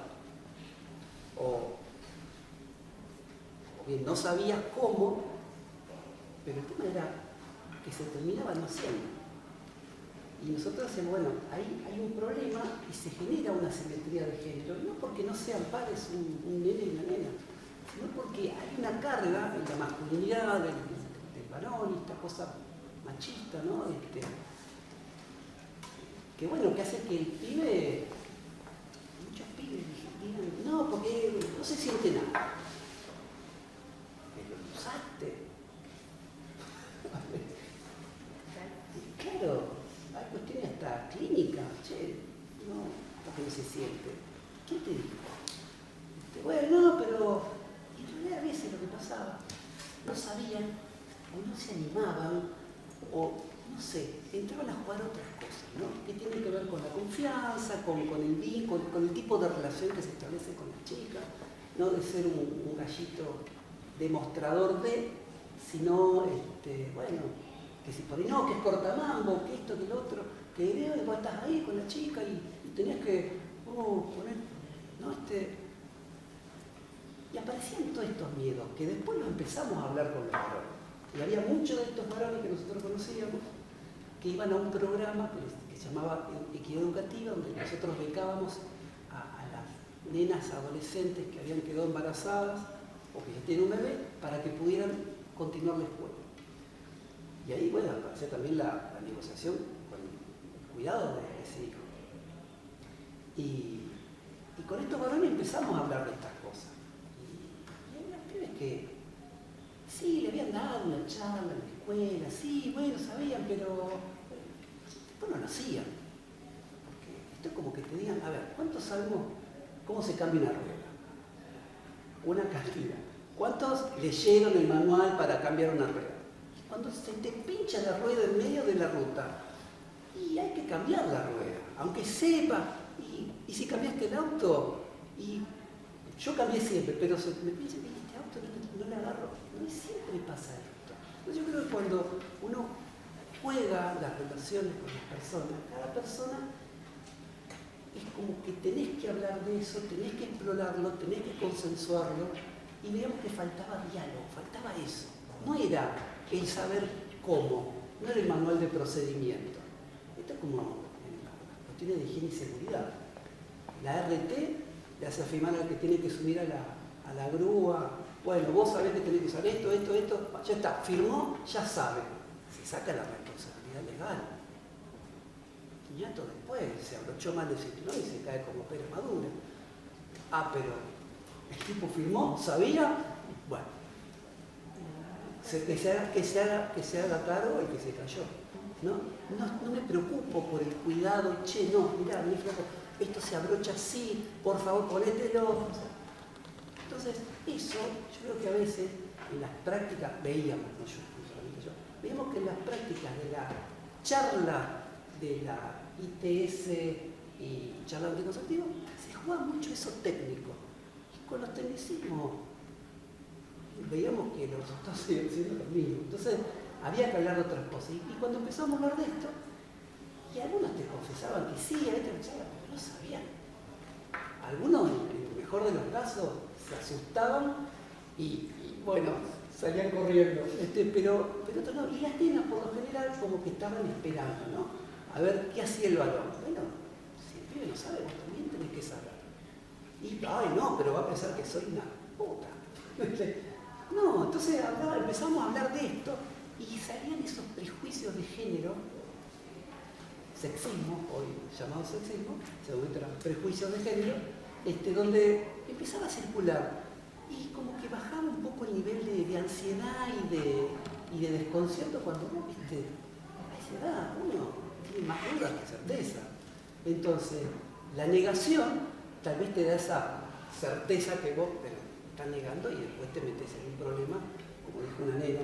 O bien no sabías cómo, pero el tema era que se terminaba no haciendo. Y nosotros decimos, bueno, hay un problema y se genera una simetría de género, no porque no sean pares un nene y una nena, sino porque hay una carga en la masculinidad del varón y esta cosa machista, ¿no? Que bueno, que hace que el pibe, muchos pibes digan, no, porque no se siente nada. Pero lo usaste. Claro, hay cuestiones hasta clínicas, che, no, porque no se siente. ¿Quién te dijo? Bueno, no, pero en realidad a veces lo que pasaba, no sabían, o no se animaban, o no sé, entraban a jugar otras cosas, ¿no? Que tienen que ver con la confianza, con el tipo de relación que se establece con la chica, no de ser un gallito demostrador de, sino, bueno, que si por ahí no, que es cortamambo, que esto, que el otro, que vos estás ahí con la chica y tenías que poner, ¿no? Y aparecían todos estos miedos, que después los empezamos a hablar con los varones. Y había muchos de estos varones que nosotros conocíamos, que iban a un programa que se llamaba Equidad Educativa, donde nosotros becábamos a las nenas adolescentes que habían quedado embarazadas o que ya tienen un bebé, para que pudieran continuar la escuela. Y ahí, bueno, apareció también la negociación con el cuidado de ese hijo. Y con estos varones empezamos a hablar de estas cosas. Y hay unos pibes que sí, le habían dado una charla en la escuela, sí, bueno, sabían, pero después no lo hacían. Porque esto es como que te digan, a ver, ¿cuántos sabemos cómo se cambia una rueda? Una cantidad. ¿Cuántos leyeron el manual para cambiar una rueda? Cuando se te pincha la rueda en medio de la ruta, y hay que cambiar la rueda, aunque sepa, y si cambiaste el auto, y yo cambié siempre, pero me pincha que este auto no le agarro, no siempre pasa esto. Entonces yo creo que cuando uno juega las relaciones con las personas, cada persona es como que tenés que hablar de eso, tenés que explorarlo, tenés que consensuarlo, y veíamos que faltaba diálogo, faltaba eso. No era el saber cómo, no era el manual de procedimiento. Esto es como en las cuestiones de higiene y seguridad. La RT le hace afirmar al que tiene que subir a la grúa, bueno, vos sabés que tenés que usar esto, ya está, firmó, ya sabe. Se saca la responsabilidad legal. Ñato después se abrochó mal el cinturón y se cae como pera madura. Ah, pero el tipo firmó, sabía, bueno. Que se haga cargo el que se cayó. No me preocupo por el cuidado, mirá, mi flaco, esto se abrocha así, por favor, ponételo. Entonces, eso yo creo que a veces en las prácticas veíamos, no yo, no solamente yo, veíamos que en las prácticas de la charla de la ITS y charla anticonceptiva se juega mucho eso técnico. Y con los tecnicismos veíamos que los resultados siguen siendo los mismos. Entonces, había que hablar de otras cosas. Y cuando empezamos a hablar de esto, y algunos te confesaban que sí, a esta charla, pero no sabían. Algunos, en el mejor de los casos, se asustaban y bueno, salían corriendo. Pero otros no. Y las nenas, por lo general, como que estaban esperando, ¿no? A ver qué hacía el varón. Bueno, si el pibe no sabe, vos también tenés que saber. Y, ay, no, pero va a pensar que soy una puta. No, entonces empezamos a hablar de esto y salían esos prejuicios de género, sexismo, hoy llamado sexismo, en ese momento eran prejuicios de género, donde empezaba a circular y como que bajaba un poco el nivel de ansiedad y de desconcierto cuando vos, viste, a esa edad uno tiene más dudas que certeza. Entonces, la negación tal vez te da esa certeza que vos estás negando y después te metes en un problema, como dijo una nena.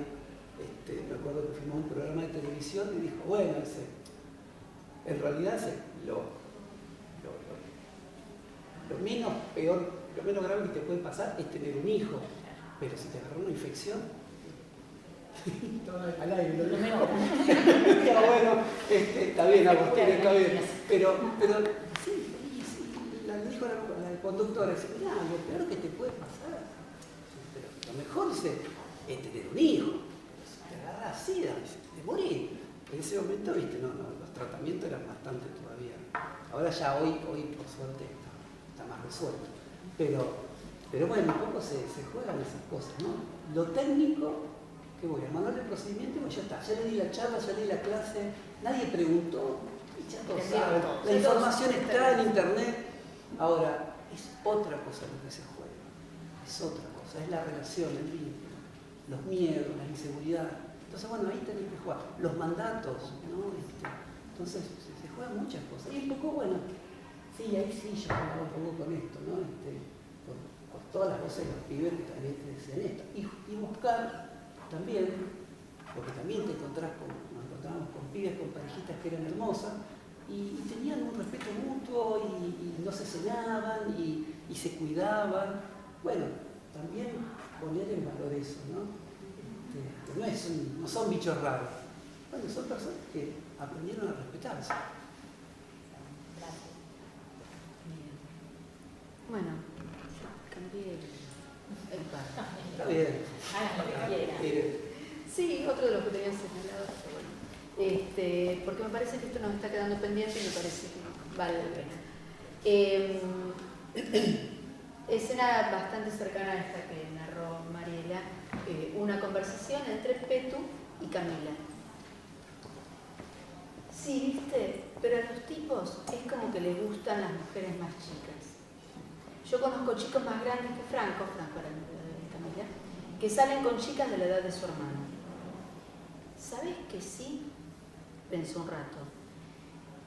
Me acuerdo que fuimos a un programa de televisión y dijo, bueno, en realidad lo menos peor, lo menos grave que te puede pasar es tener un hijo, pero si te agarró una infección, al aire, lo menos. Bueno, está bien, Agustín, está bien. Pero sí, dijo la conductora, dice, mirá, lo peor que te puede pasar, pero lo mejor es tener un hijo. Te agarra SIDA, te morís. En ese momento, viste, no, los tratamientos eran bastante todavía. Ahora ya hoy por suerte está más resuelto. Pero bueno, un poco se juegan esas cosas, ¿no? Lo técnico, que voy a mandar el procedimiento y pues ya está. Ya le di la charla, ya le di la clase, nadie preguntó, y ya todos saben. La información está en internet. Ahora, es otra cosa lo que se juega. Es otra cosa, es la relación, el vínculo, los miedos, las inseguridades. Entonces, bueno, ahí tenés que jugar. Los mandatos, ¿no? Entonces, se juegan muchas cosas. Y un poco, bueno, sí, ahí sí yo jugaba un poco con esto, ¿no? Con todas las voces de los pibes que también te decían esto. Y buscar también, porque también nos encontrábamos con pibes, con parejitas que eran hermosas, y tenían un respeto mutuo, y no se cenaban, y se cuidaban. Bueno, también poner en valor eso, ¿no? No son bichos raros. Bueno, son personas que aprendieron a respetarse. Bueno, cambié el par. Está bien. Hagan lo que quieran. Sí, otro de los que tenía señalado, bueno, porque me parece que esto nos está quedando pendiente y me parece que vale la pena. Escena bastante cercana a esta que narró Mariela, una conversación entre Petu y Camila. Sí, viste, pero a los tipos es como que les gustan las mujeres más chicas. Yo conozco chicos más grandes que Franco era de Camila, que salen con chicas de la edad de su hermano. ¿Sabes que sí? Pensó un rato.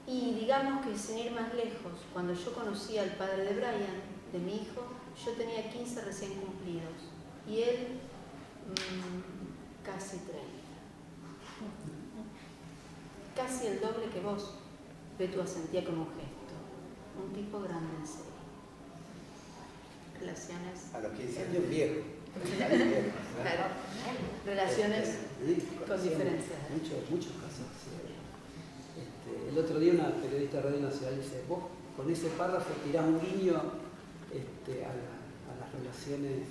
Y digamos que sin ir más lejos, cuando yo conocí al padre de Brian, de mi hijo, yo tenía 15 recién cumplidos y él casi 30. Casi el doble que vos. Petu asentía con un gesto. Un tipo grande en serio. Relaciones. A los 15 años viejo. Claro. Relaciones con diferencias. Muchos casos. El otro día una periodista de Radio Nacional dice, vos con ese párrafo tirás un guiño a las relaciones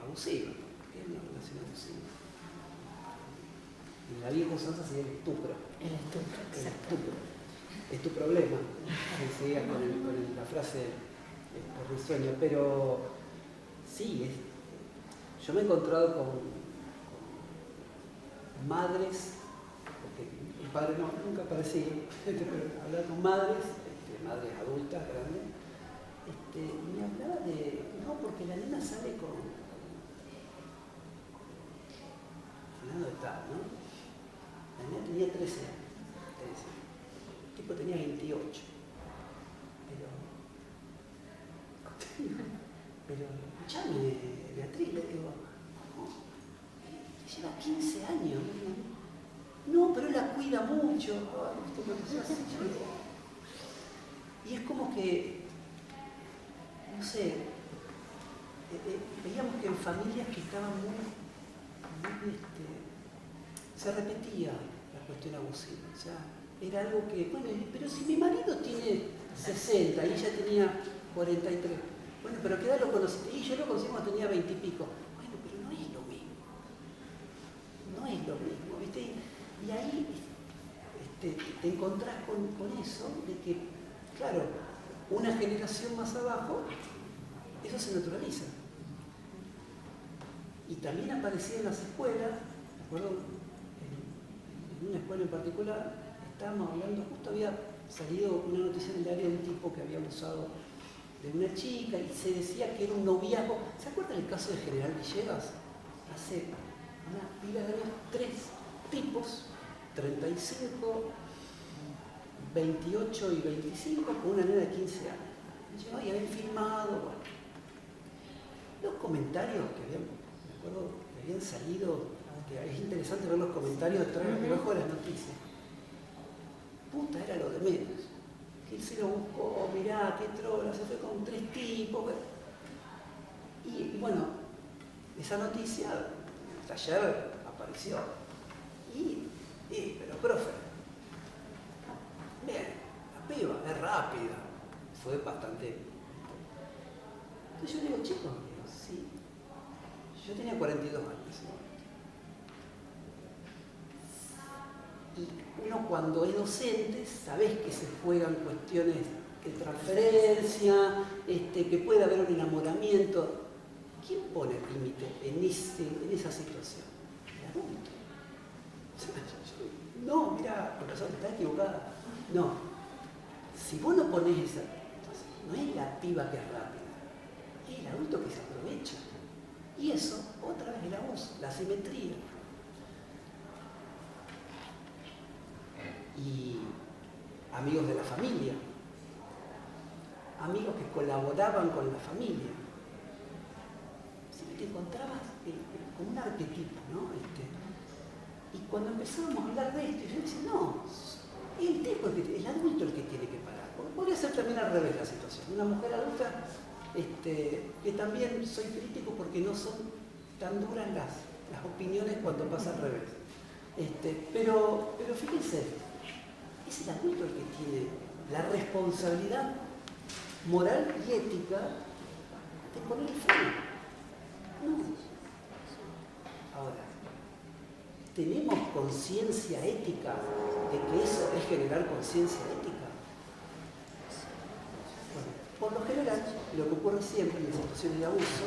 abusivas. ¿Qué es una relación abusiva? En la vieja usanza sería el estupro. El estupro, exacto. Es tu problema. Seguía con la frase por risueño. Pero sí, yo me he encontrado con madres, porque mi padre nunca parecía, pero hablar con madres adultas, grandes, me hablaba de, no, porque la nena sale con fulano de tal, ¿no? La nena tenía 13 años, el tipo tenía 28, pero pero escuchame, Beatriz, le digo, no, lleva 15 años. No, pero él la cuida mucho. Y es como que, no sé, veíamos que en familias que estaban se repetía la cuestión abusiva. O sea, era algo que, bueno, pero si mi marido tiene 60 y ella tenía 43, bueno, pero ¿qué edad lo conociste? Y yo lo conocí cuando tenía 20 y pico. Bueno, pero no es lo mismo. No es lo mismo, ¿viste? Y ahí te encontrás con eso de que, claro, una generación más abajo, eso se naturaliza. Y también aparecía en las escuelas, me acuerdo, en una escuela en particular, estábamos hablando, justo había salido una noticia en el diario de un tipo que había abusado de una chica y se decía que era un noviazgo. ¿Se acuerdan el caso de General Villegas? Hace una pila de años, 3 tipos, 35, 28 y 25, con una nena de 15 años. Y habían filmado, bueno. Los comentarios que habían, me acuerdo, que habían salido, que es interesante ver los comentarios debajo de las noticias. Puta, era lo de menos. Que él se lo buscó, mirá, qué trola, se fue con 3 tipos. Bueno. Y bueno, esa noticia, ayer apareció. Pero profe, bien, la piba es rápida, fue bastante. Entonces yo digo, chicos, sí, yo tenía 42 años. Y uno cuando es docente, sabés que se juegan cuestiones de transferencia, que puede haber un enamoramiento. ¿Quién pone el límite en esa situación? El adulto. No, mira, profesor, está equivocada. No. Si vos no ponés esa, no es la piba que es rápida, es el adulto que se aprovecha. Y eso, otra vez, el abuso, la asimetría. Y amigos de la familia, amigos que colaboraban con la familia. Si te encontrabas como un arquetipo, ¿no? Y cuando empezábamos a hablar de esto, yo decía, no, el adulto el que tiene que parar. Podría ser también al revés la situación. Una mujer adulta, que también soy crítico porque no son tan duras las opiniones cuando pasa al revés. Pero fíjense, es el adulto el que tiene la responsabilidad moral y ética de poner el freno. No. Ahora, ¿tenemos conciencia ética de que eso es generar conciencia ética? Bueno, por lo general, lo que ocurre siempre en situaciones de abuso,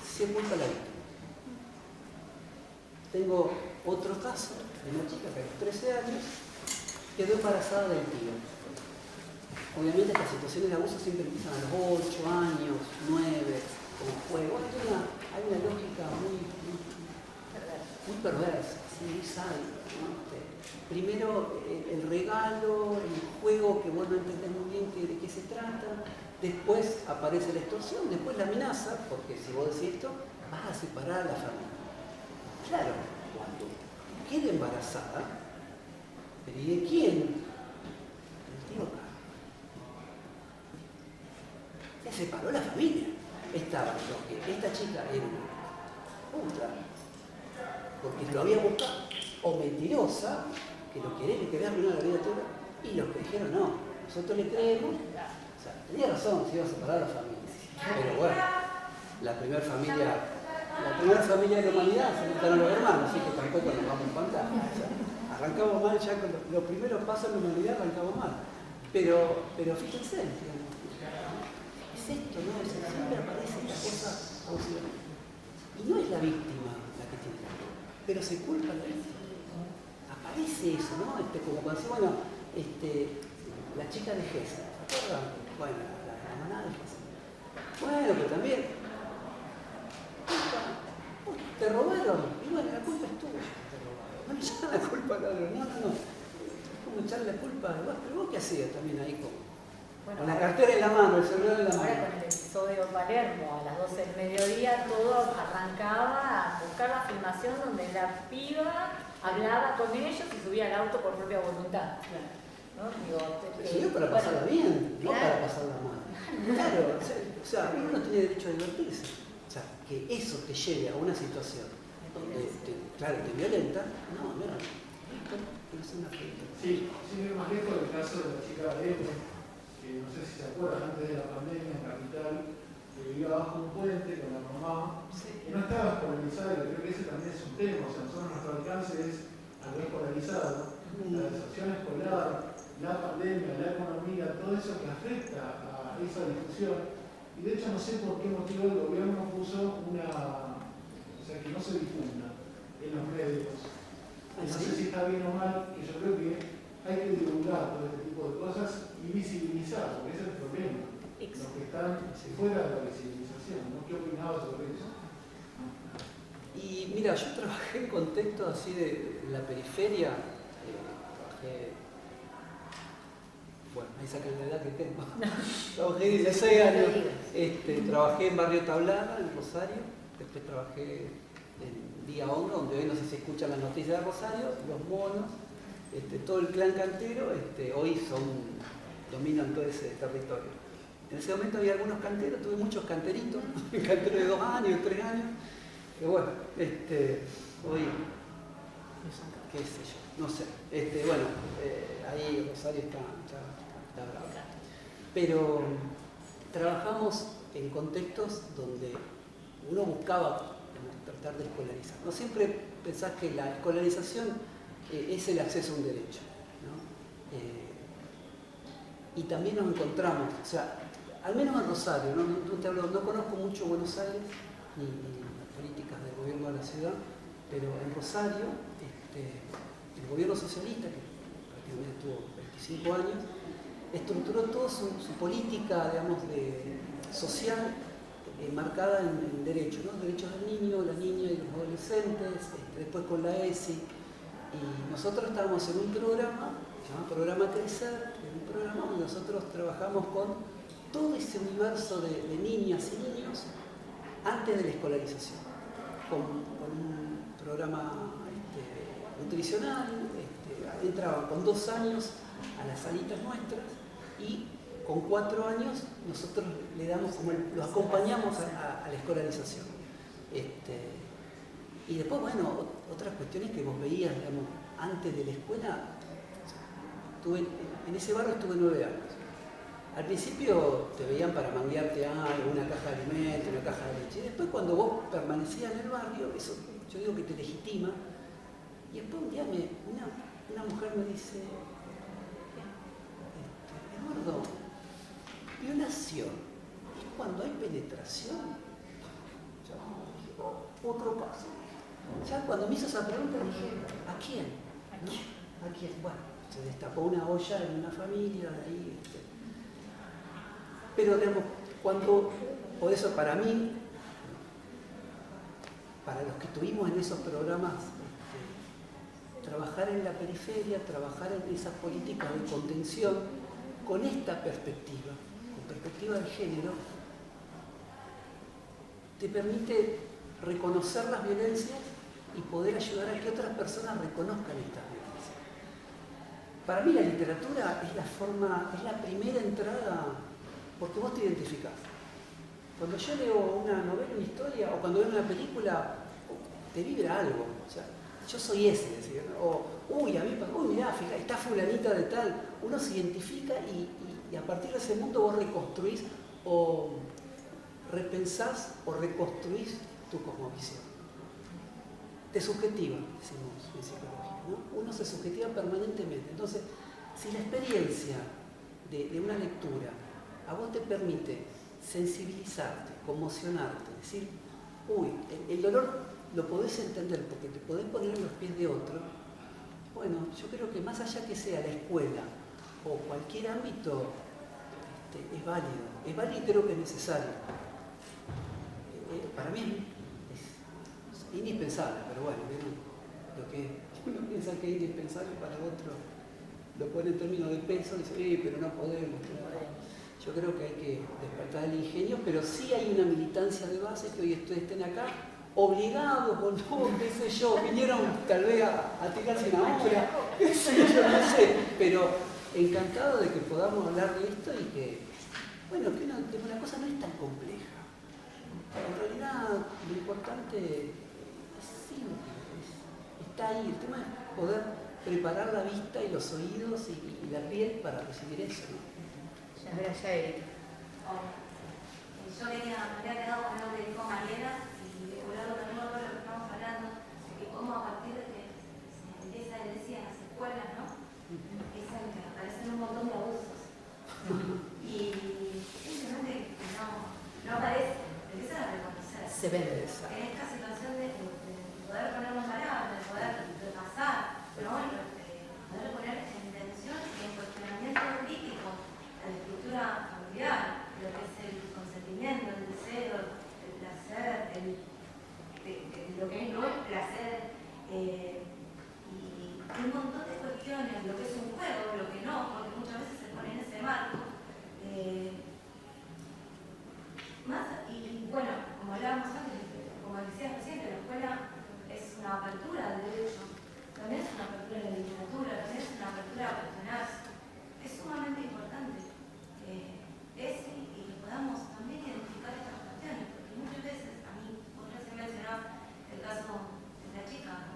se culpa a la víctima. Tengo otro caso de una chica que a los 13 años quedó embarazada del tío. Obviamente estas situaciones de abuso siempre empiezan a los 8 años, 9, como juego. Hay una lógica muy perversa, muy sádica, ¿no? Primero el regalo, el juego que vos no entendés muy bien de qué se trata, después aparece la extorsión, después la amenaza, porque si vos decís esto, vas a separar a la familia. Claro, cuando quede embarazada, ¿pero y de quién? Del tío Carlos. Se separó la familia. Estaban los que esta chica era una puta, porque lo había buscado, o mentirosa, que lo quería arruinar la vida toda, y los que dijeron no, nosotros le creemos. O sea, tenía razón, se iba a separar la familia. Pero bueno, la primera familia de la humanidad se mataron los hermanos, así que tampoco nos vamos a espantar. O sea, arrancamos mal ya con los primeros pasos de la humanidad, arrancamos mal. Pero fíjense, digamos, es esto, ¿no? Siempre aparece esta cosa abusiva. Y no es la víctima la que tiene la culpa, pero se culpa a la víctima. Aparece eso, ¿no? Como cuando decía, bueno, la chica de Gesa, ¿se acuerdan? Bueno, la manada de Gesa. Bueno, pero también, te robaron, y bueno, la culpa es tuya, te robaron. No le echan la culpa al ladrón, no. Es como echarle la culpa a vos, pero vos qué hacías también ahí como Bueno, con la cartera en la mano, el celular en la ahora mano. con el episodio Palermo, a las 12 del mediodía, todo arrancaba a buscar la filmación donde la piba hablaba con ellos y subía al auto por propia voluntad. ¿No? Digo, Eso para pasarla bien, no claro. para pasarla mal. Claro, o sea, uno no tiene derecho a divertirse. O sea, que eso te lleve a una situación donde, claro, te violenta, no, es una película. Sí, sin ir más lejos el caso de la chica de M, que no sé si se acuerdan, antes de la pandemia en Capital, que vivía bajo un puente con la mamá, y no estaba escolarizada, y creo que ese también es un tema, o sea, nosotros nuestro alcance es a lo escolarizado, la deserción escolar, la pandemia, la economía, todo eso que afecta a esa difusión. Y de hecho no sé por qué motivo el gobierno puso o sea, que no se difunda en los medios. No sé si está bien o mal, que yo creo que hay que divulgar todo este tipo de cosas y visibilizar, porque ese es el problema. Los que están fuera de la visibilización, ¿no? ¿Qué opinabas sobre eso? Y mira, yo trabajé en contextos así de la periferia, trabajé, bueno, ahí sacan la edad que tengo, trabajé 16 años, trabajé en Barrio Tablada, en Rosario, después trabajé en Día Honra, donde hoy no sé si escuchan las noticias de Rosario, los monos, todo el clan cantero, hoy dominan todo ese territorio. En ese momento había algunos canteros, tuve muchos canteritos, canteros de 2 años, 3 años, que bueno, hoy, qué sé yo, no sé, bueno, ahí Rosario está bravo. Pero trabajamos en contextos donde uno buscaba tratar de escolarizar. No siempre pensás que la escolarización es el acceso a un derecho, ¿no? Y también nos encontramos, o sea, al menos en Rosario, no conozco mucho Buenos Aires ni las políticas del gobierno de la ciudad, pero en Rosario el gobierno socialista, que prácticamente tuvo 25 años, estructuró toda su política, digamos, social marcada en derechos, ¿no? Derechos del niño, la niña y los adolescentes, después con la ESI. Y nosotros estábamos en un programa, se llama Programa Crecer, en un programa donde nosotros trabajamos con todo ese universo de niñas y niños antes de la escolarización, con un programa nutricional, entraban con 2 años a las salitas nuestras y con 4 años nosotros le damos como lo acompañamos a la escolarización. Y después, bueno, otras cuestiones que vos veías, digamos, antes de la escuela. En ese barrio estuve 9 años. Al principio te veían para manguearte algo, una caja de alimentos, una caja de leche. Y después cuando vos permanecías en el barrio, eso yo digo que te legitima. Y después un día una mujer me dice, Eduardo, violación es cuando hay penetración. Otro paso. Ya cuando me hizo esa pregunta dije, ¿a quién? ¿No? ¿A quién? Bueno, se destapó una olla en una familia, de ahí. Pero digamos, por eso para mí, para los que estuvimos en esos programas, trabajar en la periferia, trabajar en esas políticas de contención, con esta perspectiva, con perspectiva de género, te permite reconocer las violencias y poder ayudar a que otras personas reconozcan estas violencias. Para mí la literatura es la primera entrada, porque vos te identificás. Cuando yo leo una novela, una historia, o cuando veo una película, te vibra algo. O sea, yo soy ese, ¿sí? O, mirá, fíjate, está fulanita de tal. Uno se identifica y a partir de ese mundo vos reconstruís o repensás o reconstruís tu cosmovisión. Te subjetiva, decimos en psicología, ¿no? Uno se subjetiva permanentemente. Entonces, si la experiencia de una lectura a vos te permite sensibilizarte, conmocionarte, decir, el dolor lo podés entender porque te podés poner en los pies de otro, bueno, yo creo que más allá que sea la escuela o cualquier ámbito, es válido y creo que es necesario. Para mí es indispensable, pero bueno, lo que uno piensa que es indispensable para otro lo pone en términos de peso y dice, pero no podemos. Yo creo que hay que despertar el ingenio, pero sí hay una militancia de base que hoy ustedes estén acá, obligados o no, qué sé yo, vinieron tal vez a tirarse una obra, qué sé yo, no sé, pero encantado de que podamos hablar de esto y que, bueno, que una cosa no es tan compleja. En realidad lo importante es simple, está ahí, el tema es poder preparar la vista y los oídos y la piel para recibir eso, ¿no? A ver, allá Erika. Yo me había quedado con lo que dijo Mariela y vinculado también con lo que estamos hablando, de que cómo a partir de que se empieza a decir en las escuelas, ¿no? Empiezan a aparecer un montón de abusos. Y simplemente no aparece, empiezan a reconocer. Se vende. En esta situación de poder poner un parado, de poder repasar, ¿no? Poder poner en tensión y en cuestionamiento crítico la estructura familiar, lo que es el consentimiento, el deseo, el placer, lo que no es placer, y un montón de cuestiones, lo que es un juego, lo que no, porque muchas veces se pone en ese marco. Y bueno, como hablábamos antes, como decías recién, la escuela es una apertura al derecho, también es una apertura a la literatura, también es una apertura a cuestionarse. Es sumamente importante y que podamos también identificar estas cuestiones, porque muchas veces, a mí, vos recién mencionabas el caso de la chica,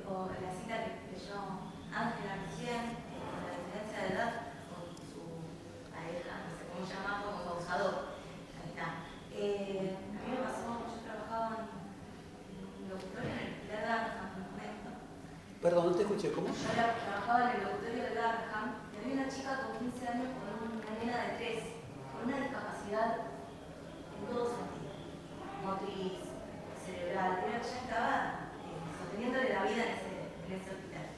o la cita que leyó Ángela recién, con la diferencia de edad con su pareja, no sé cómo llamar, como su abusador. Ahí está. A mí me pasó, yo trabajaba en un locutorio en el Pilar Garham en un momento. Perdón, no te escuché, ¿cómo? Yo trabajaba en el locutorio de Garham y había una chica con 15 años con una nena de 3, con una discapacidad en todo sentido, motriz, cerebral, pero que ya estaba sosteniéndole la vida en ese hospital.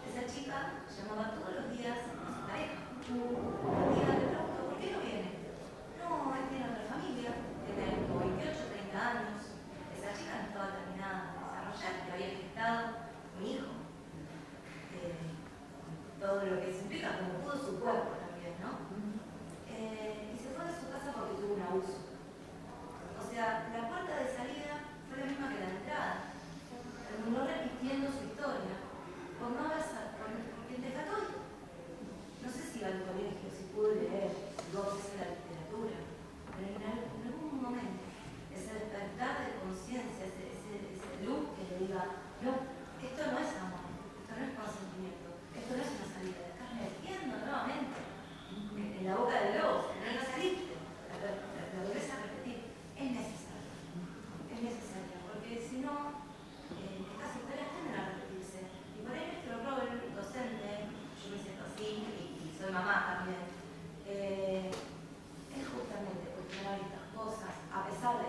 Esa chica llamaba todos los días a su pareja. Un día le pregunto, ¿por qué no viene? No, él tiene otra familia, tiene como 28, 30 años. Esa chica no estaba terminada de desarrollar, que había gestado un hijo. Todo lo que eso implica, como todo su cuerpo también, ¿no? Y se fue de su casa porque tuvo un abuso. O sea, la puerta de salida fue la misma que la de entrada. Terminó repitiendo su historia por no haber porque es católico. No sé si iba al colegio, si pudo leer, si tuvo acceso a la literatura, pero en algún momento ese despertar de conciencia, ese luz que le diga, no, esto no es amor, esto no es consentimiento, esto no es una salida, estás metiendo nuevamente en la boca del lobo, no la saliste, la volvés a repetir, es necesaria, porque si no, estas historias tienden a repetirse. Y por ahí nuestro rol docente, yo me siento así y soy mamá también, es justamente cuestionar estas cosas, a pesar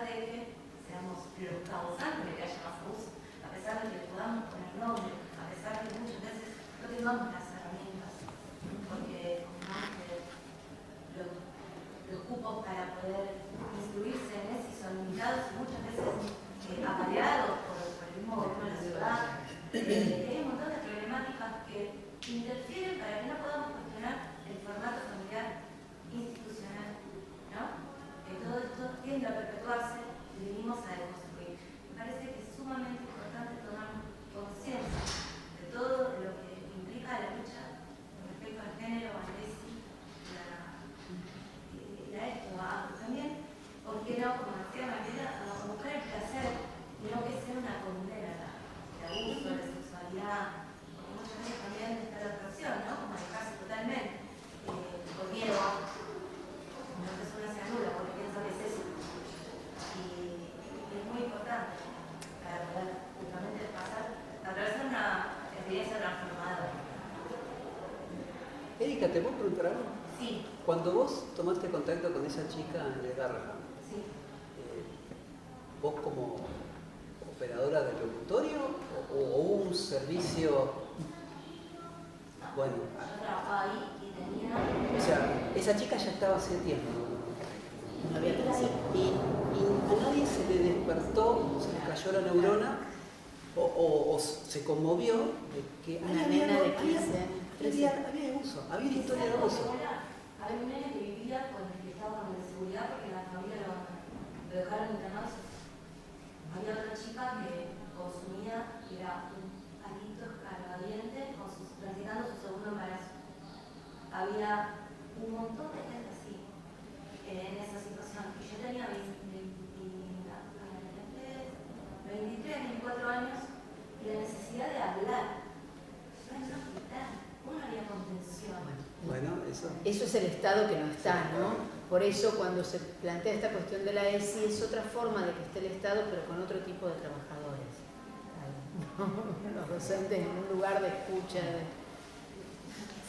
de que seamos los causantes de que haya más abuso, a pesar de que podamos poner nombre, a pesar de que muchas veces no tengamos las herramientas, porque los cupos para poder instruirse en eso son limitados y muchas veces apaleados por el mismo gobierno de la ciudad. Hay un montón de problemáticas que interfieren para que no podamos cuestionar el formato familiar institucional, ¿no? Que todo esto tiende a perpetuarse y venimos a deconstruir. Me parece que es sumamente importante tomar conciencia de todo lo que implica la lucha con respecto al género, al ESI, también, ¿por qué no, como decía Mariela, a buscar el placer y no que sea una condena de abuso, de sexualidad, porque muchas veces también está la atracción, ¿no? Como alejarse totalmente, por miedo a una persona se anula porque piensa que es eso. Y es muy importante para poder justamente atravesar una experiencia transformadora. Erika, ¿te puedo preguntar algo? Sí. Cuando vos tomaste contacto con esa chica de Garham, Sí. ¿vos como operadora del locutorio o hubo un servicio? Bueno, Yo trabajaba ahí y tenía... o sea, esa chica ya estaba hace tiempo. No había atención. Y a nadie se le despertó, se le cayó la neurona o se conmovió de que Una nena de 15 años. había abuso, había una historia de abuso. había un nene que vivía con el que estaba con la seguridad porque la familia lo dejaron internado. Había otra chica que consumía, que era un adicto escarbadiente, transitando su segundo embarazo. Había un montón de gente así, en esa situación. Y yo tenía 23, 24 años, y la necesidad de hablar. No es un hospital, ¿cómo haría contención? Bueno, eso. Eso es el Estado que no está, ¿no? Por eso cuando se plantea esta cuestión de la ESI es otra forma de que esté el Estado, pero con otro tipo de trabajadores. Los docentes en un lugar de escucha.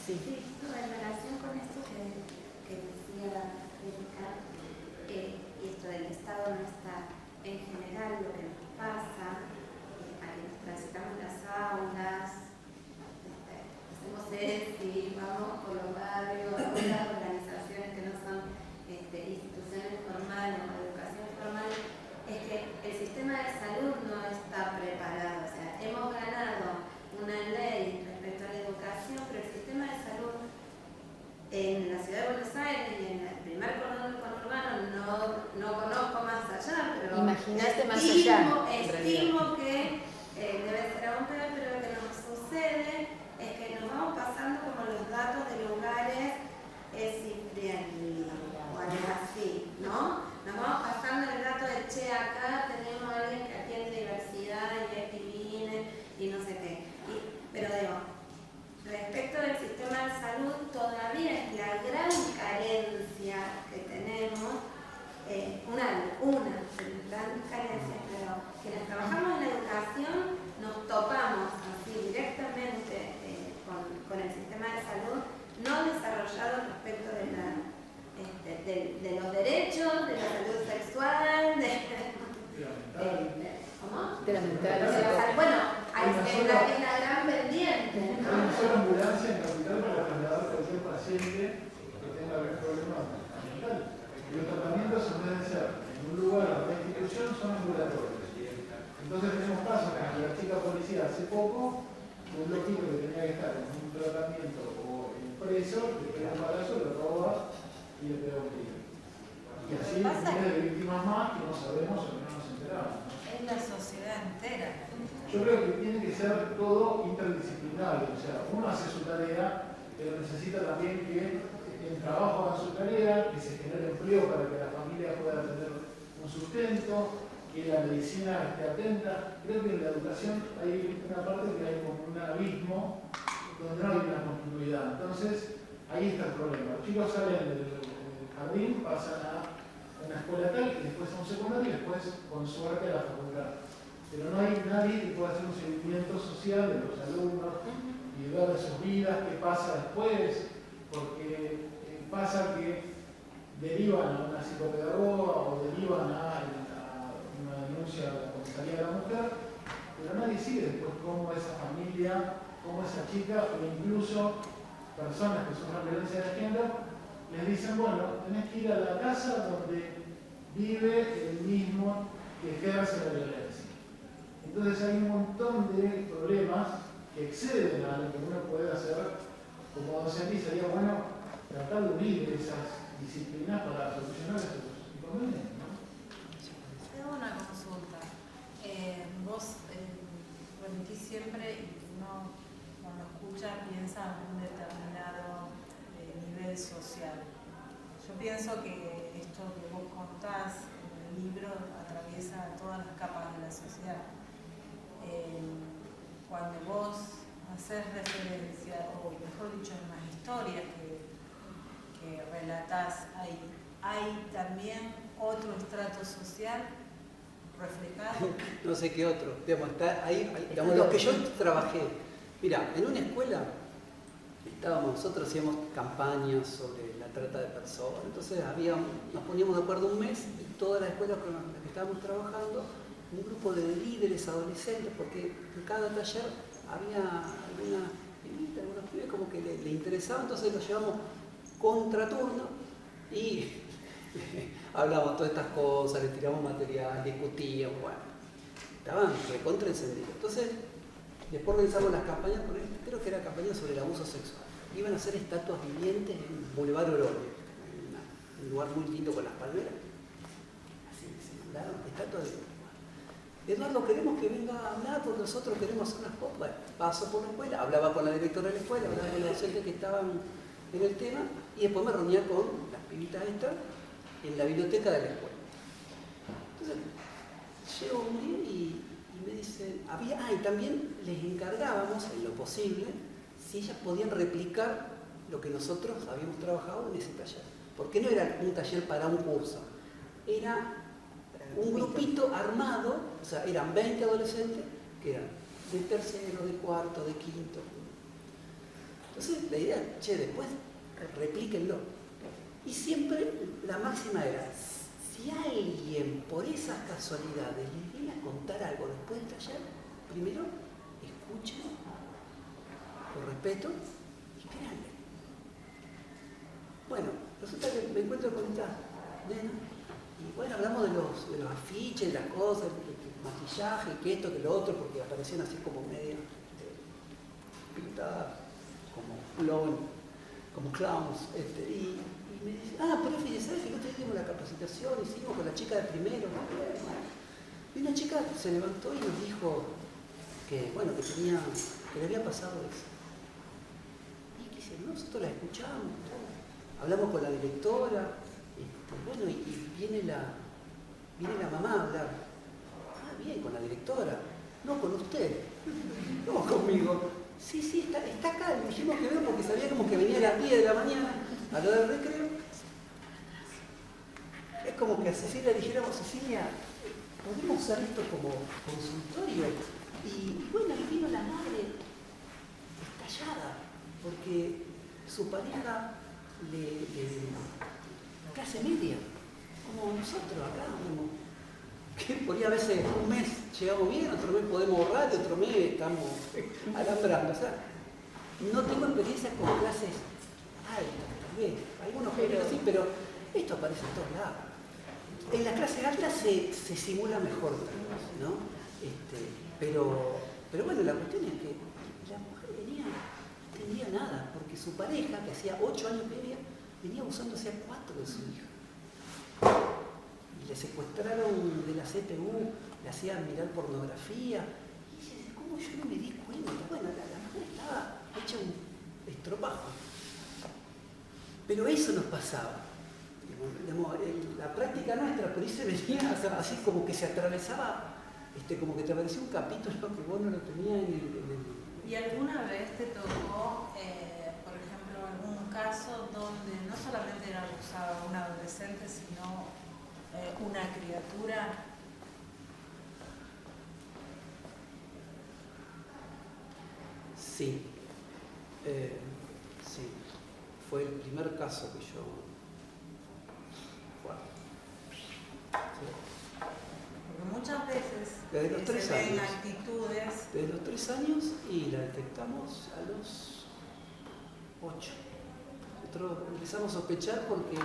Sí. En relación con esto que decía Erika, y esto del Estado no está en general lo que nos pasa, a quienes transitamos las aulas, hacemos ESI, vamos por los barrios, las organizaciones que no son instituciones formales o educación formal, es que el sistema de salud no está preparado. O sea, hemos ganado una ley respecto a la educación, pero el sistema de salud en la ciudad de Buenos Aires y en el primer cordón del conurbano no conozco más allá, pero imagínate más allá. Estimo que debe ser aún peor, pero lo que nos sucede es que nos vamos pasando como los datos de lugares friendly o algo así, ¿no? Nos vamos pasando el dato de che, acá tenemos a alguien que atiende diversidad y es divino y no sé qué. Pero digo, respecto del sistema de salud, todavía es la gran carencia que tenemos, una de las grandes carencias, pero quienes trabajamos en la educación nos topamos así directamente con el sistema de salud no desarrollado respecto de los derechos, de la salud sexual, ¿cómo? De la mental. Bueno, es la gran pendiente, ¿no? Hay una sola ambulancia en Capital para trasladar a cualquier paciente que tenga algún problema mental. Y los tratamientos, en vez de ser en un lugar o una institución, son ambulatorios. Entonces tenemos casos como la chica policía hace poco, un loquito que tenía que estar en un tratamiento o en preso, le pega un balazo, lo roba y le pega un tiro. Y así miles de víctimas más que no sabemos o que no nos enteramos. Es la sociedad entera. Yo creo que tiene que ser todo interdisciplinario, o sea, uno hace su tarea, pero necesita también que el trabajo haga su tarea, que se genere empleo para que la familia pueda tener un sustento, que la medicina esté atenta. Creo que en la educación hay una parte que hay como un abismo donde no hay una continuidad. Entonces, ahí está el problema. Los chicos salen del jardín, pasan a una escuela tal, y después a un secundario y después, con suerte, a la facultad. Pero no hay nadie que pueda hacer un seguimiento social de los alumnos y ver de sus vidas, qué pasa después, porque pasa que derivan a una psicopedagoga o derivan a una denuncia a la comisaría de la mujer, pero nadie sigue después cómo esa familia, cómo esa chica o incluso personas que sufren violencia de género les dicen, bueno, tenés que ir a la casa donde vive el mismo que ejerce la violencia. Entonces hay un montón de problemas que exceden a lo que uno puede hacer como docente y sería bueno tratar de unir esas disciplinas para solucionar esos inconvenientes, ¿no? Tengo una consulta. Vos repetís siempre y uno cuando escucha piensa en un determinado nivel social. Yo pienso que esto que vos contás en el libro atraviesa todas las capas de la sociedad. Cuando vos haces referencia, o mejor dicho, en las historias que relatás, hay también otro estrato social reflejado. No sé qué otro. Digamos, está ahí, digamos, los que yo trabajé. Mira, en una escuela nosotros hacíamos campañas sobre la trata de personas. Entonces nos poníamos de acuerdo un mes y todas las escuelas con las que estábamos trabajando, un grupo de líderes adolescentes, porque en cada taller había algunos pibes como que le interesaba, entonces los llevamos contraturno y hablábamos todas estas cosas, les tiramos material, discutíamos, bueno, estaban recontra encendidos. Entonces, después organizamos las campañas, creo que era campaña sobre el abuso sexual. iban a hacer estatuas vivientes en Boulevard Oroño, un lugar muy lindo con las palmeras. Así se mandaron estatuas de... Eduardo, queremos que venga a hablar porque nosotros queremos hacer unas cosas. Bueno, paso por la escuela, hablaba con la directora de la escuela, hablaba con los docentes que estaban en el tema y después me reunía con las pibitas estas en la biblioteca de la escuela. Entonces, llego un día y me dicen, y también les encargábamos en lo posible si ellas podían replicar lo que nosotros habíamos trabajado en ese taller. Porque no era un taller para un curso, era un grupito armado, o sea, eran 20 adolescentes que eran de tercero, de cuarto, de quinto. Entonces la idea, después replíquenlo. Y siempre la máxima era, si alguien por esas casualidades les viene a contar algo después del taller, primero escuchen, con respeto, y créanle. Bueno, resulta que me encuentro con esta nena, y bueno, hablamos de los afiches, de las cosas, el maquillaje, que esto, que lo otro, porque aparecían así como medio pintadas, como clowns, y me dice, profe, ¿sabes que nosotros hicimos la capacitación, hicimos con la chica de primero? Y una chica se levantó y nos dijo que, bueno, que le había pasado eso. Y que dice, nosotros la escuchamos, hablamos con la directora, bueno, y viene la mamá a hablar. Bien, con la directora, no con usted, no conmigo. Sí, está acá, le dijimos que veo porque sabía como que venía a las 10 de la mañana a lo del recreo. Es como que a Cecilia le dijéramos, Cecilia, podemos usar esto como consultorio. Y bueno, ahí vino la madre estallada, porque su pareja clase media, como nosotros acá, que por ahí a veces un mes llegamos bien, otro mes podemos ahorrar, y otro mes estamos alambrando. O sea, no tengo experiencia con clases altas, tal vez, algunos géneros sí, pero esto aparece en todos lados. En las clases altas se simula mejor, ¿no? Pero bueno, la cuestión es que la mujer no tenía nada, porque su pareja, que hacía 8 años que venía abusándose a 4 de su hija. Y le secuestraron de la CPU, le hacían mirar pornografía. Y dice, ¿cómo yo no me di cuenta? Bueno, la mujer estaba hecha un estropajo. Pero eso nos pasaba. La práctica nuestra, por ahí se venía así como que se atravesaba, como que te aparecía un capítulo que vos no lo tenías en el... ¿Y alguna vez te tocó, por ejemplo, algún caso donde no solamente era abusada un adolescente, sino una criatura? Sí. Sí. Fue el primer caso que yo... Porque muchas veces desde los 3 se ven años. actitudes... Desde los 3 años y la detectamos a los 8. Nosotros empezamos a sospechar porque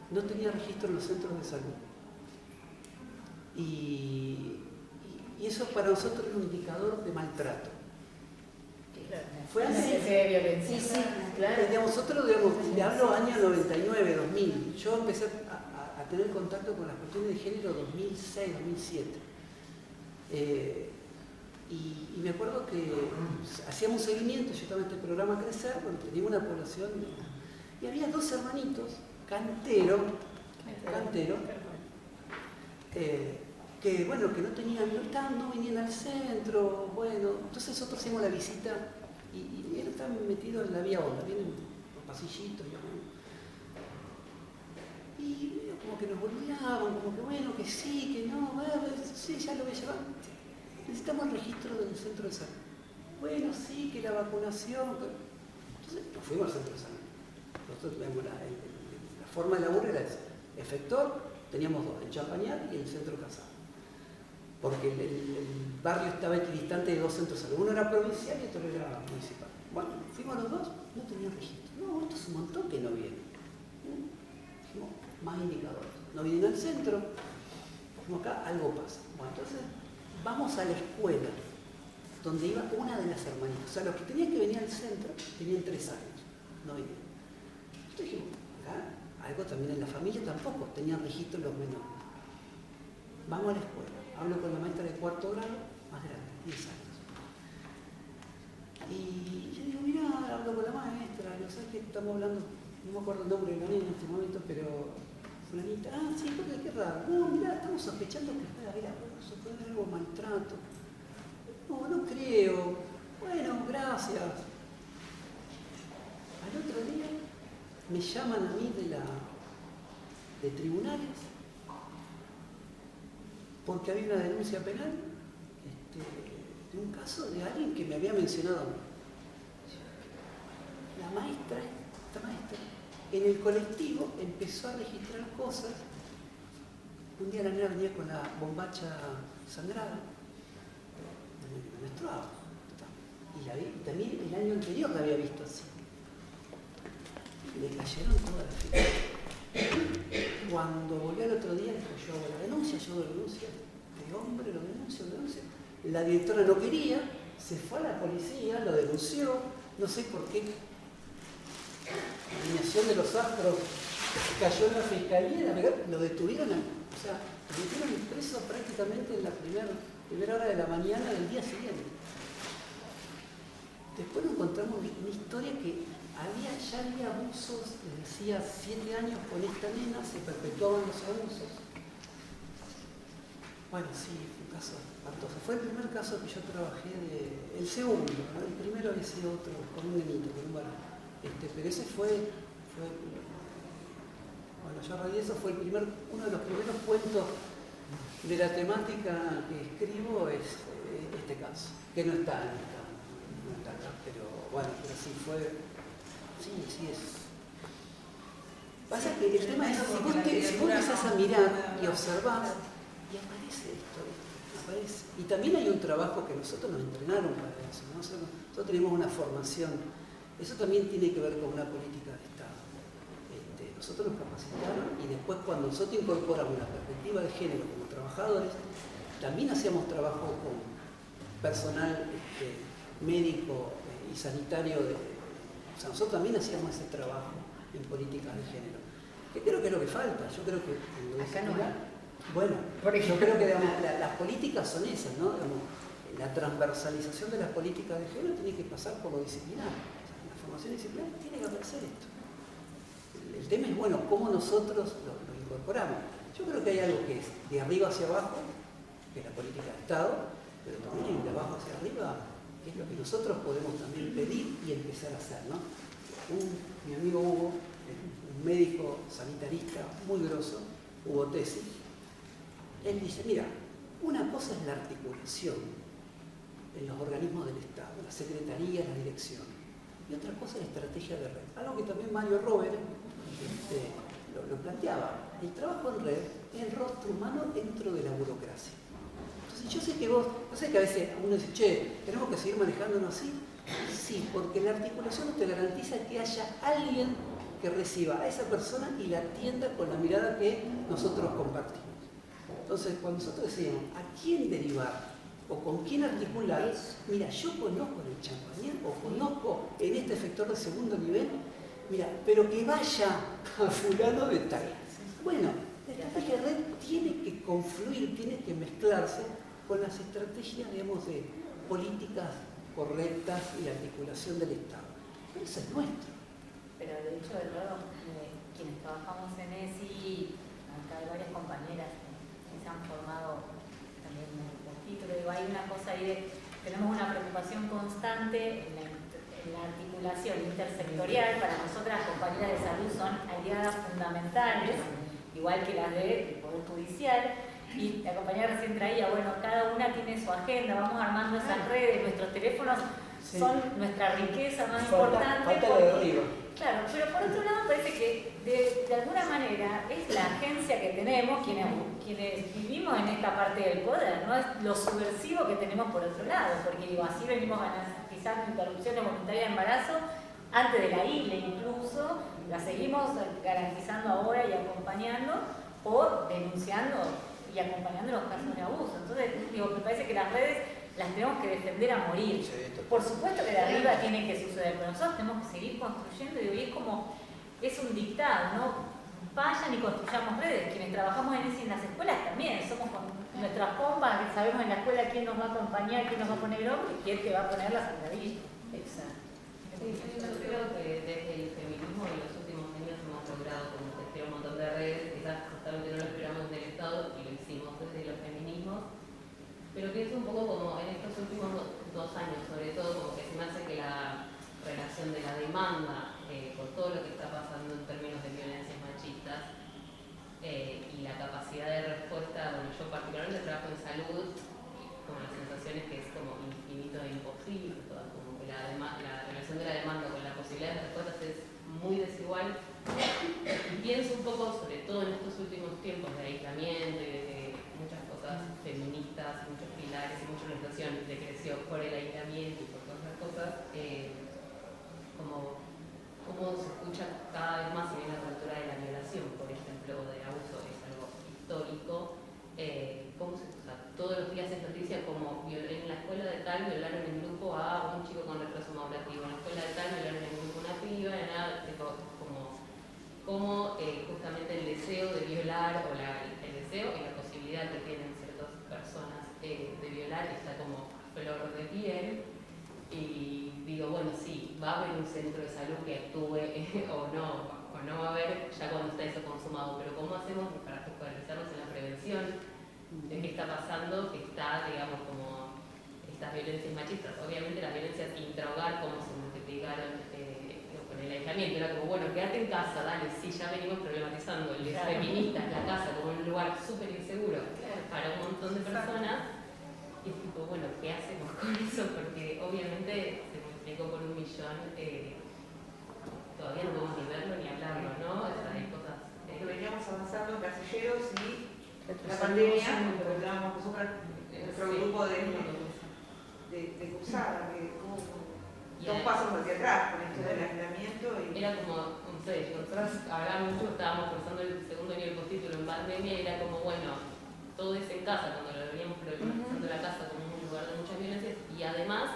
no tenía registro en los centros de salud. Y eso para nosotros era un indicador de maltrato. Fue así. De violencia. Sí, claro. Nosotros, le hablo año 99, 2000. Yo empecé a tener contacto con las cuestiones de género 2006, 2007. Y me acuerdo que hacíamos un seguimiento, yo estaba en este programa Crecer, donde teníamos una población, y había 2 hermanitos, canteros, que bueno, que no venían al centro, bueno, entonces nosotros hacíamos la visita y estaban metidos en la vía onda, vienen los pasillitos, y como que nos volvían, como que bueno, que sí, que no, sí, ya lo voy a llevar. Necesitamos el registro del centro de salud. Bueno, sí, que la vacunación. Entonces nos fuimos al centro de salud. Nosotros teníamos la forma de laburo era esa. Efector, teníamos 2, el Champañat y el centro Casado. Porque el barrio estaba equidistante de 2 centros de salud. Uno era provincial y otro era municipal. Bueno, fuimos a los 2, no tenían registro. No, esto es un montón que no vienen. Dijimos, más indicadores. No vienen al centro. Dijimos, acá algo pasa. Bueno, entonces vamos a la escuela donde iba una de las hermanitas. O sea, los que tenían que venir al centro tenían 3 años, no venían. Entonces dijimos, acá algo también en la familia tampoco, tenían registro los menores. Vamos a la escuela, hablo con la maestra de 4º grado, más grande, 10 años. Y yo digo, mirá, hablo con la maestra, no sé qué estamos hablando, no me acuerdo el nombre de la niña en este momento, pero fulanita, sí, porque qué raro. No, mirá, estamos sospechando que puede haber abuso, puede haber algo maltrato. No, no creo. Bueno, gracias. Al otro día me llaman a mí de tribunales porque había una denuncia penal de un caso de alguien que me había mencionado a mí. La maestra, esta maestra, en el colectivo empezó a registrar cosas. Un día la nena venía con la bombacha sangrada, me menstruaba. Y también el año anterior la había visto así. Le cayeron todas las fichas. Cuando volvió al otro día, dijo, yo hago la denuncia, este hombre lo denuncio. La directora no quería, se fue a la policía, lo denunció, no sé por qué. La alineación de los astros cayó en la fiscalía, lo detuvieron, o sea, lo metieron preso prácticamente en la primera hora de la mañana del día siguiente. Después nos encontramos una historia que ya había abusos desde hacía 7 años con esta nena, se perpetuaban los abusos. Bueno, sí, fue un caso espantoso. Fue el primer caso que yo trabajé, el segundo, ¿no? El primero había sido otro, con un nenito, con un varón. Pero ese fue, bueno, yo a raíz de eso fue uno de los primeros cuentos de la temática que escribo es este caso, que no está acá, pero bueno, pero sí fue, sí es. Pasa que el tema es, si vos empezás a mirar y observás, y aparece esto, aparece. Y también hay un trabajo que nosotros nos entrenaron para eso, ¿no? Nosotros tenemos una formación, eso también tiene que ver con una política de Estado. Nosotros nos capacitaron y después cuando nosotros incorporamos la perspectiva de género como trabajadores, también hacíamos trabajo con personal médico y sanitario, o sea, nosotros también hacíamos ese trabajo en políticas de género. Que creo que es lo que falta, yo creo que... Acá no hay. Bueno, yo creo que las políticas son esas, ¿no? La transversalización de las políticas de género tiene que pasar por lo disciplinar. La formación disciplinar tiene que aparecer esto. El tema es, bueno, cómo nosotros lo incorporamos. Yo creo que hay algo que es de arriba hacia abajo, que es la política de Estado, pero también hay de abajo hacia arriba, que es lo que nosotros podemos también pedir y empezar a hacer, ¿no? Mi amigo Hugo, un médico sanitarista muy grosso, Hugo Tesi, él dice, mira, una cosa es la articulación en los organismos del Estado, las secretarías, la dirección, y otra cosa es la estrategia de red. Algo que también Mario Robert lo planteaba. El trabajo en red es el rostro humano dentro de la burocracia. Entonces yo sé que que a veces uno dice, che, ¿tenemos que seguir manejándonos así? Sí, porque la articulación no te garantiza que haya alguien que reciba a esa persona y la atienda con la mirada que nosotros compartimos. Entonces, cuando nosotros decimos a quién derivar o con quién articular, mira, yo conozco en el Champañán o conozco en este efector de segundo nivel, mira, pero que vaya a fulano de tal. Bueno, la estrategia de red tiene que confluir, tiene que mezclarse con las estrategias, digamos, de políticas correctas y la articulación del Estado. Pero eso es nuestro. Pero de hecho, de todo, quienes trabajamos en ESI, acá hay varias compañeras que se han formado también un poquito, pero hay una cosa ahí de, tenemos una preocupación constante en la articulación intersectorial. Para nosotras las compañeras de salud son aliadas fundamentales, igual que las del Poder Judicial, y la compañera recién traía, bueno, cada una tiene su agenda, vamos armando esas redes, nuestros teléfonos son nuestra riqueza más importante. Falta lo de arriba. Claro, pero por otro lado parece que de alguna manera es la agencia que tenemos quienes vivimos en esta parte del poder, no es lo subversivo que tenemos por otro lado, porque digo, así venimos garantizando interrupciones voluntarias de embarazo antes de la ILE incluso, la seguimos garantizando ahora y acompañando o denunciando y acompañando los casos de abuso. Entonces, digo, me parece que las redes las tenemos que defender a morir. Por supuesto que de arriba tiene que suceder, pero nosotros tenemos que seguir construyendo y es como, es un dictado, ¿no? Vayan y construyamos redes. Quienes trabajamos en eso y en las escuelas también, somos con nuestras bombas, sabemos en la escuela quién nos va a acompañar, quién nos va a poner el hombro y quién te va a poner la sangradilla. Exacto. Sí, yo creo que desde el feminismo en los últimos años hemos logrado como tejer un montón de redes, quizás justamente no lo esperamos del Estado y lo hicimos desde los feminismos, pero pienso un poco como en estos últimos 2 años, sobre todo como que se me hace que la relación de la demanda por todo lo que está pasando en términos de violencias machistas y la capacidad de respuesta, bueno, yo particularmente trabajo en salud, como la sensación es que es como infinito e imposible, como que la relación de la demanda con la posibilidad de respuestas es muy desigual. Y pienso un poco, sobre todo en estos últimos tiempos de aislamiento y de que muchas cosas feministas, muchos pilares y mucha organización decreció por el aislamiento y por todas las cosas, como cómo se escucha cada vez más y viene a la altura de la violación, por ejemplo, o de abuso, es algo histórico. Cómo se usa todos los días es noticia como en la escuela de tal violaron en grupo a un chico con retraso madurativo, en la escuela de tal violaron en grupo a una piba, como justamente el deseo de violar o el deseo y la posibilidad que tienen ciertas personas de violar está como a flor de piel. Y digo, bueno, sí, va a haber un centro de salud que actúe o no va a haber ya cuando está eso consumado, pero ¿cómo hacemos para focalizarnos en la prevención de qué está pasando, que está, digamos, como estas violencias machistas? Obviamente las violencias intrahogar, cómo se multiplicaron con el aislamiento, era como, bueno, quédate en casa, dale, sí, ya venimos problematizando el feminista, la casa como un lugar súper inseguro para un montón de personas. Y es tipo, bueno, ¿qué hacemos con eso? Porque obviamente se multiplicó por 1 millón, todavía no podemos ni verlo ni hablarlo, ¿no? O sea, hay cosas... veníamos avanzando en casilleros y la pandemia, pero hablábamos nosotros en nuestro grupo de cursada, que hubo 2 pasos hacia atrás con esto del aislamiento. Era como, no sé, nosotros hablábamos mucho, estábamos cursando el segundo año del postítulo en pandemia y era como, bueno, todo es en casa, cuando lo veníamos problematizando la casa como un lugar de muchas violencias, y además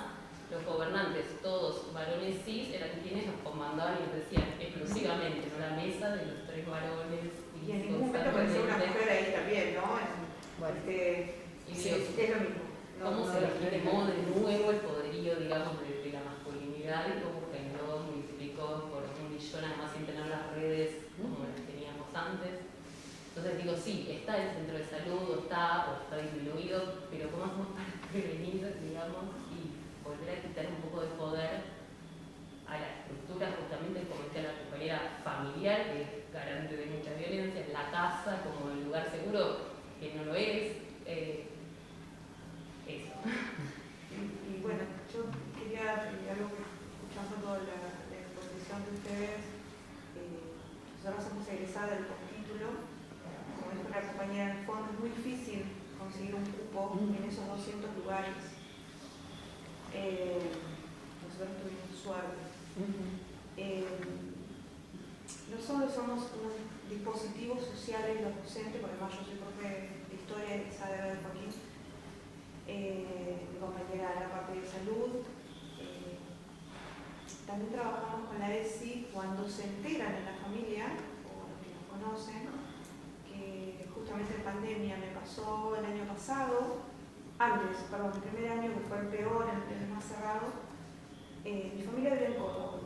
los gobernantes, todos varones cis, eran quienes nos comandaban y nos decían exclusivamente, ¿no? La mesa de los 3 varones. Y en ningún momento apareció una mujer ahí también, ¿no? Bueno, y sí, es lo mismo. ¿Cómo se legitimó de nuevo el poderío, digamos, de la masculinidad y cómo generó, multiplicó por 1 millón, además sin tener las redes como las teníamos antes? Entonces digo, sí, está el centro de salud, o está disminuido, pero ¿cómo hacemos para prevenir, digamos, y volver a quitar un poco de poder a la estructura, justamente como decía la compañera, familiar, que es garante de mucha violencia, la casa como el lugar seguro, que no lo es, eso. Y bueno, yo quería, algo que escuchando toda la exposición de ustedes, nosotros somos egresadas del postítulo. Como dijo una compañera en el fondo, es muy difícil conseguir un cupo en esos 200 lugares. Nosotros tuvimos suerte. Nosotros somos unos dispositivos sociales, los docentes, porque además yo soy profe de historia egresada de Joaquín, mi compañera de la parte de salud. También trabajamos con la ESI cuando se enteran en la familia, o los que nos conocen, justamente en pandemia me pasó el año pasado, el primer año que fue el peor, el más cerrado. Mi familia vive en Córdoba,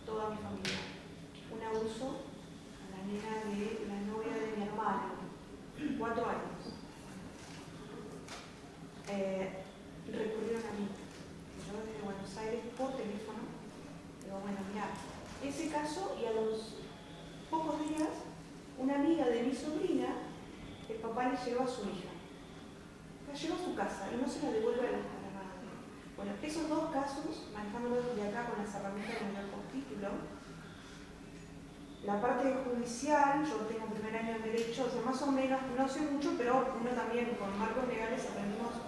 toda mi familia. Un abuso a la nena de la novia de mi hermana, 4 años. Recurrieron a mí, yo desde Buenos Aires por teléfono. Digo, bueno, mira, ese caso, y a los pocos días, una amiga de mi sobrina, el papá le llevó a su hija. La llevó a su casa y no se la devuelve a la madre. Bueno, esos 2 casos, manejándolos desde acá con las herramientas del postítulo, la parte judicial, yo tengo primer año de Derecho, o sea, más o menos, no sé mucho, pero uno también con marcos legales aprendimos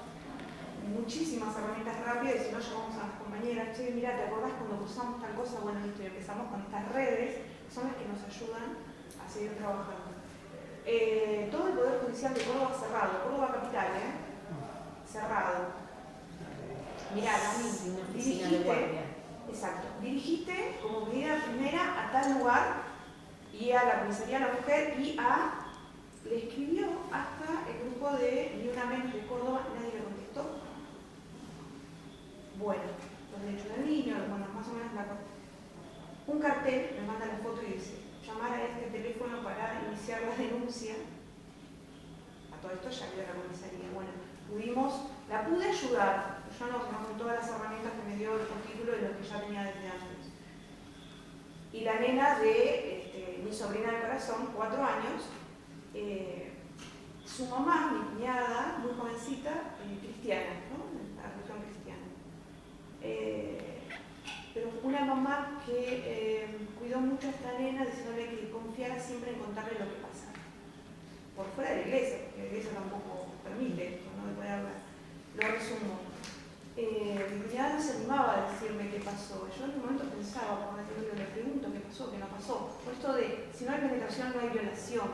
muchísimas herramientas rápidas y si no llamamos a las compañeras, che, mira, ¿te acordás cuando cruzamos tal cosa? Bueno, listo, y empezamos con estas redes, que son las que nos ayudan a seguir trabajando. Todo el Poder Judicial de Córdoba cerrado, Córdoba capital, cerrado. mirá, Dani, dirigiste como medida primera a tal lugar y a la comisaría de la mujer le escribió hasta el grupo de Ni Una Menos de Córdoba, nadie le contestó. Bueno, los derechos del niño, bueno, más o menos un cartel, me manda la foto y dice, llamar a este teléfono para iniciar la denuncia. A todo esto ya había la comisaría. Bueno, la pude ayudar, yo no con todas las herramientas que me dio el título y lo que ya tenía desde antes. Y la nena de mi sobrina de corazón, 4 años, su mamá, mi cuñada, muy jovencita, cristiana, ¿no? La religión cristiana. Pero una mamá que cuidó mucho a esta nena, diciéndole que confiara siempre en contarle lo que pasa. Por fuera de la iglesia, porque la iglesia tampoco permite esto, no de poder hablar. Lo resumo. Mi cuñada no se animaba a decirme qué pasó. Yo en un momento pensaba, le pregunto qué pasó, qué no pasó. Por esto de, si no hay penetración, no hay violación.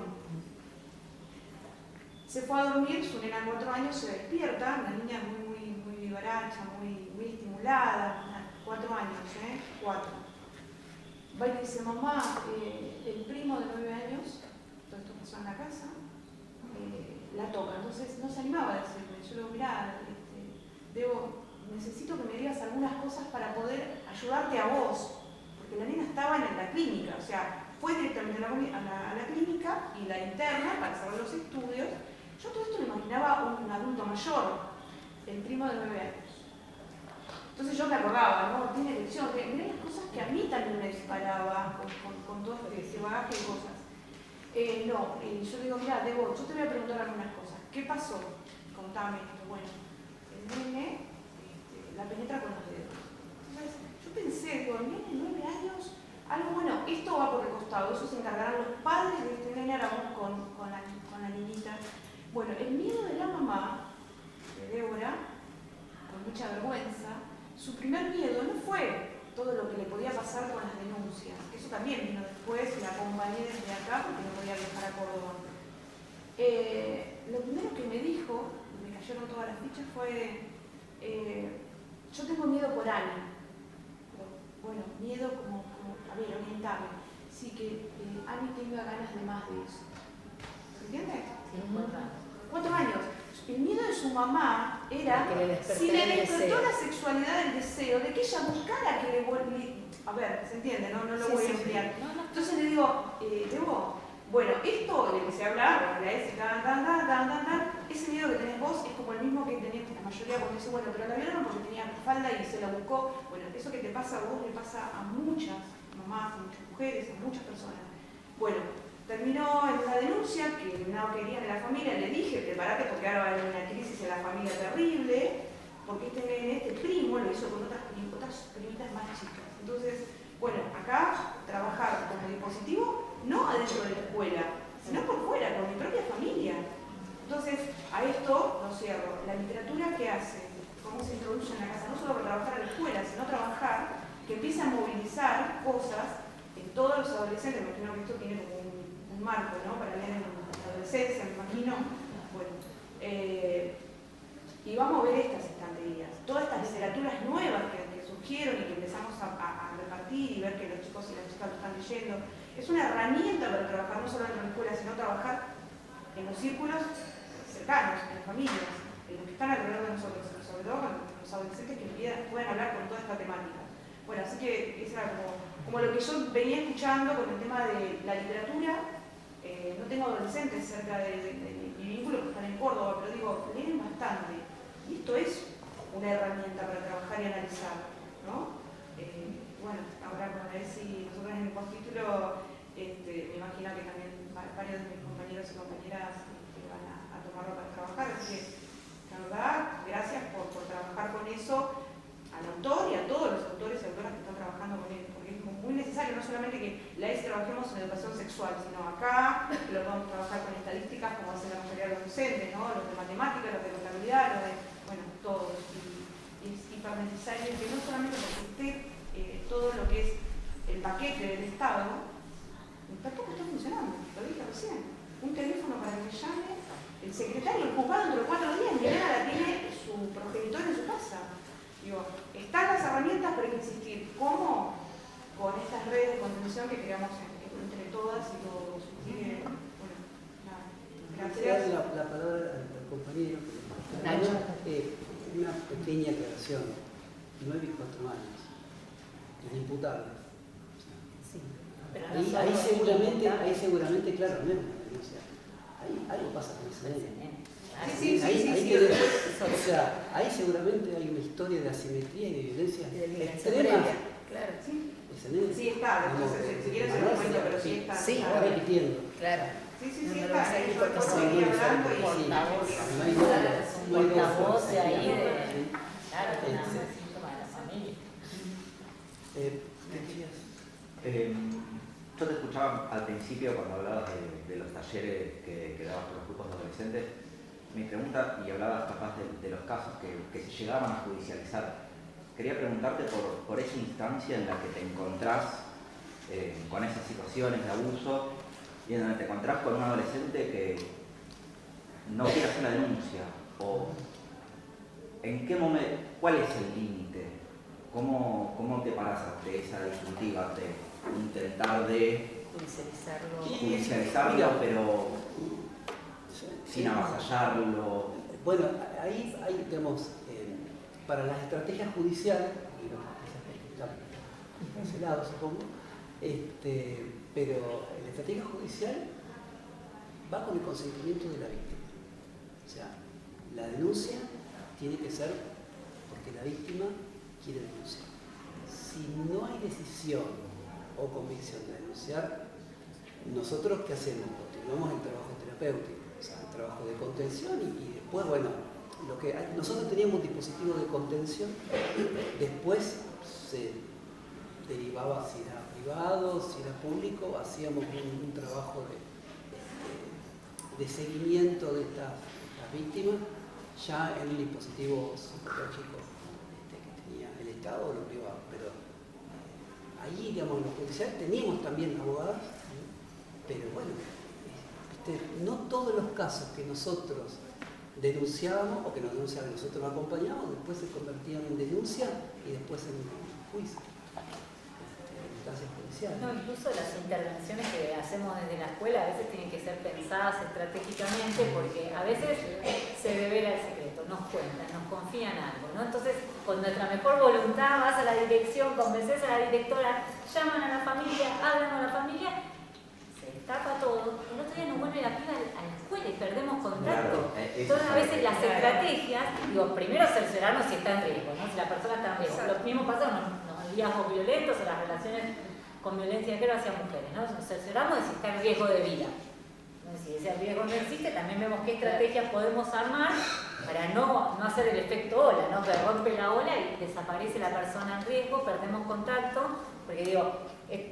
Se fue a dormir, su nena de 4 años se despierta, una niña muy vivaracha, muy estimulada, 4 años, 4. Va y le dice, mamá, el primo de 9 años, todo esto pasó en la casa, la toca. Entonces no se animaba a decirme. Yo le digo, mirá, necesito que me digas algunas cosas para poder ayudarte a vos, porque la nena estaba en la clínica, o sea, fue directamente a la clínica y la interna para hacer los estudios. Yo todo esto lo imaginaba un adulto mayor, el primo de 9 años. Entonces yo me acordaba, ¿no? Tiene elección, mirá las cosas que a mí también me disparaba con todo este bagaje de cosas. Yo le digo, mirá, yo te voy a preguntar algunas cosas. ¿Qué pasó? Contame esto. Bueno, el nene la penetra con los dedos. Entonces, yo pensé, el nene de 9 años, algo bueno, esto va por el costado, eso se encargarán los padres de este nene, ahora vamos con la niñita. Bueno, el miedo de la mamá, de Débora, con mucha vergüenza, su primer miedo no fue todo lo que le podía pasar con las denuncias, que eso también vino después, la acompañé desde acá porque no podía viajar a Córdoba. Lo primero que me dijo, me cayeron todas las fichas, fue, yo tengo miedo por Ani. Bueno, miedo como a ver, orientable. Sí, que Ani tenga ganas de más de eso. ¿Se entiende? Sí, 4 años. 4 años. El miedo de su mamá era si le despertó la sexualidad del deseo, de que ella buscara que le a ver, ¿se entiende? No lo voy a emplear. Entonces le digo, bueno, esto de que se habla, ese miedo que tenés vos es como el mismo que tenés la mayoría cuando dice, bueno, pero la violaron porque tenía falda y se la buscó. Bueno, eso que te pasa a vos le pasa a muchas mamás, a muchas mujeres, a muchas personas. Bueno, terminó en una denuncia que no querían en la familia, le dije, prepárate porque ahora va a haber una crisis en la familia terrible, porque este primo lo hizo con otras primitas más chicas. Entonces, bueno, acá trabajar como dispositivo, no adentro de la escuela, sino por fuera, con mi propia familia. Entonces, a esto lo cierro. La literatura, ¿qué hace? ¿Cómo se introduce en la casa? No solo para trabajar en la escuela, sino trabajar, que empiece a movilizar cosas en todos los adolescentes. Me imagino que esto tiene como un marco, ¿no? Para leer en la adolescencia, me imagino. Bueno, y vamos a ver estas estanterías, todas estas literaturas nuevas que surgieron y que empezamos a repartir y ver que los chicos y las chicas lo están leyendo. Es una herramienta para trabajar no solo en la escuela, sino trabajar en los círculos cercanos, en las familias, en los que están alrededor de nosotros, sobre todo con los adolescentes que puedan hablar con toda esta temática. Bueno, así que eso era como lo que yo venía escuchando con el tema de la literatura. No tengo adolescentes cerca de mi vínculo que están en Córdoba, pero digo, leen bastante. Y esto es una herramienta para trabajar y analizar, ¿no? Bueno, ahora a ver si nosotros en el postítulo, me imagino que también varios de mis compañeros y compañeras van a tomarlo para trabajar, así que la verdad, gracias por trabajar con eso al autor y a todos los autores y autoras que están trabajando con él, porque es muy necesario, no solamente que la ES trabajemos en educación sexual, sino acá, que lo podemos trabajar con estadísticas como hacen la mayoría de los docentes, ¿no? Los de matemáticas, los de contabilidad, los de, bueno, todos. Y es hiper necesario que no solamente porque esté todo lo que es el paquete del Estado, tampoco está funcionando, lo dije recién. Un teléfono para que llame el secretario, el juzgado dentro de 4 días, mi nena la tiene su progenitor en su casa. Y Digo, están las herramientas, pero hay que insistir. ¿Cómo? Con estas redes de contención que creamos entre todas y todos. Bueno, nada. Gracias. La palabra al compañero. Una pequeña aclaración. 9 y 4 años. Es imputable. Sí. Ahí seguramente, claro, no es una denuncia. Ahí algo pasa con ese nene. Sí. O sea, ahí seguramente hay una historia de asimetría y de violencia extrema. Claro, sí. Ese nene, Sí está, entonces, si quieres se lo cuento, pero sí está. Sí, está repitiendo. claro. Sí, No está. lo vas a ir porque Yo soy estoy hablando y portavoz. No hay duda. Un portavoz de ahí de... Sí. Claro, que nada más síntoma de la familia. ¿Qué decías? Yo te escuchaba al principio cuando hablabas de los talleres que dabas con los grupos de adolescentes. Mi pregunta, y hablabas capaz de los casos que se llegaban a judicializar. Quería preguntarte por esa instancia en la que te encontrás con esas situaciones de abuso y en donde te encontrás con un adolescente que no quiere hacer la denuncia. O ¿en qué momento, cuál es el límite? ¿Cómo te paras ante esa disyuntiva de intentar de judicializarlo, pero sin avasallarlo? Bueno, ahí hay, digamos, para las estrategias judiciales, cancelado supongo, pero la estrategia judicial va con el consentimiento de la víctima. O sea, la denuncia tiene que ser porque la víctima quiere denunciar. Si no hay decisión o convicción de denunciar, nosotros ¿qué hacemos? Continuamos el trabajo terapéutico, o sea, el trabajo de contención y después, bueno, nosotros teníamos un dispositivo de contención, después se derivaba si era privado, si era público, hacíamos un trabajo de seguimiento de estas víctimas, ya en un dispositivo psicológico que tenía el Estado o lo privado, pero ahí, digamos, en lo judicial teníamos también abogados, pero bueno, no todos los casos que nosotros denunciábamos o que nos denunciaban nosotros acompañábamos, después se convertían en denuncia y después en juicio, en instancias judiciales. No, incluso las intervenciones que hacemos desde la escuela a veces tienen que ser pensadas estratégicamente porque a veces se revela el secreto, nos cuentan, nos confían algo, ¿no? Entonces, con nuestra mejor voluntad vas a la dirección, convences a la directora, llaman a la familia, hablan con la familia, tapa todo, el otro día nos vuelve la piba a la escuela y perdemos contacto. Claro, entonces a veces las estrategias, digo, primero cerciorarnos si está en riesgo, ¿no? Si la persona está en riesgo. Lo mismo pasa con los hallazgos violentos o las relaciones con violencia de género hacia mujeres, ¿no? Nos cercioramos de si está en riesgo de vida. Entonces, si ese riesgo no existe, también vemos qué estrategias podemos armar para no hacer el efecto ola, ¿no? Que rompe la ola y desaparece la persona en riesgo, perdemos contacto, porque digo,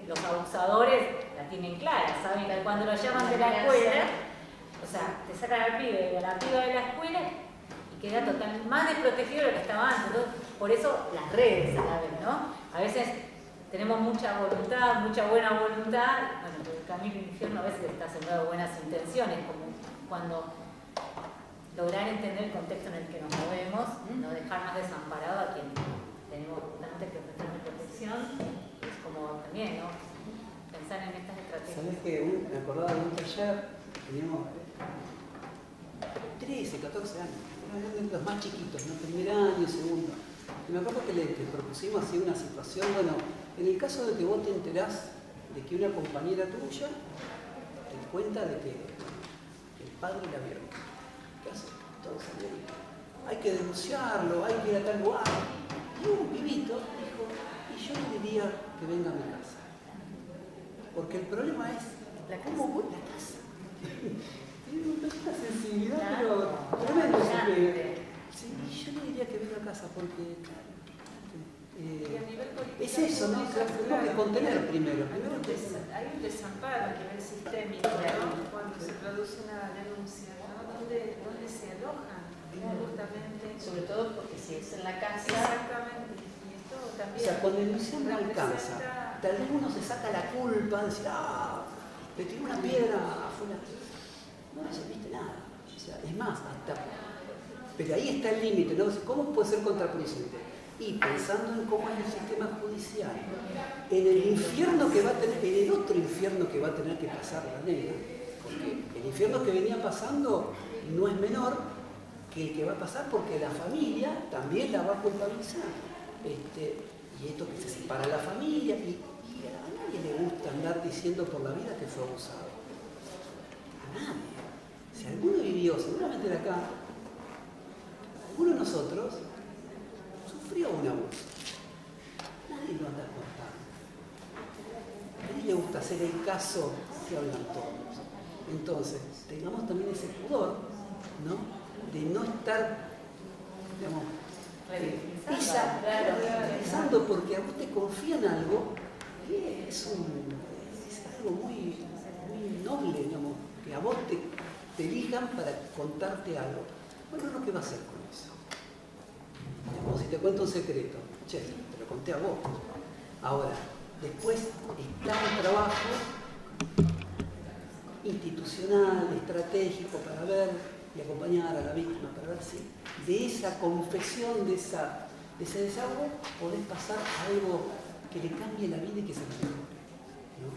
los abusadores la tienen clara, saben que cuando lo llaman de la escuela, o sea, te sacan al pibe de la piba de la escuela y queda totalmente más desprotegido de lo que estaba antes. Entonces, por eso las redes a la vez, ¿no? A veces tenemos mucha voluntad, mucha buena voluntad, bueno, pero el camino del infierno a veces está sembrado de buenas intenciones, como cuando lograr entender el contexto en el que nos movemos, no dejar más desamparado a quien tenemos tanto que ofrecerle protección, es como también, ¿no? Pensar en estas estrategias. ¿Sabés que me acordaba de un taller, teníamos 13, 14 años, eran los más chiquitos, ¿no? Primer año, segundo. Y me acuerdo que le propusimos así una situación, bueno, en el caso de que vos te enterás de que una compañera tuya te cuenta de que el padre la violó. ¿Qué hace? Todo salió. Hay que denunciarlo, hay que ir a tal lugar. Y un pibito dijo, y yo le diría que venga a mi casa. Porque el problema es, ¿cómo voy a la casa? Tiene una sensibilidad, pero tremendo. Sí, yo le diría que venga a casa porque es eso, ¿no? Tenemos que contener primero. Hay un desamparo a nivel sistémico, ¿no? Cuando se produce una denuncia, ¿no? ¿Dónde se alojan? Justamente. Sobre todo porque si es en la casa. Exactamente. Y esto también. O sea, cuando denunciar no alcanza. Tal vez uno se saca la culpa de decir, le tiró una piedra afuera. No resolviste nada. O sea, es más, hasta. Pero ahí está el límite, ¿no? ¿Cómo puede ser contraproducente? Y pensando en cómo es el sistema judicial, en el infierno que va a tener, en el otro infierno que va a tener que pasar la nena, porque el infierno que venía pasando no es menor que el que va a pasar, porque la familia también la va a culpabilizar. Y esto que se separa la familia, y a nadie le gusta andar diciendo por la vida que fue abusado. A nadie. Si alguno vivió, seguramente de acá, alguno de nosotros sufrió un abuso. Nadie lo anda contando. A nadie le gusta hacer el caso que hablan todos. Entonces, tengamos también ese pudor, ¿no? De no estar, digamos, pisando, porque a vos te confía en algo que es algo muy, muy noble, digamos, que a vos te elijan para contarte algo. Bueno, ¿qué va a hacer con eso? Como si te cuento un secreto, che, te lo conté a vos. Ahora, después está un trabajo institucional, estratégico, para ver y acompañar a la víctima, para ver si de esa confesión, de ese desahogo, podés pasar a algo que le cambie la vida y que se la mejore, ¿no?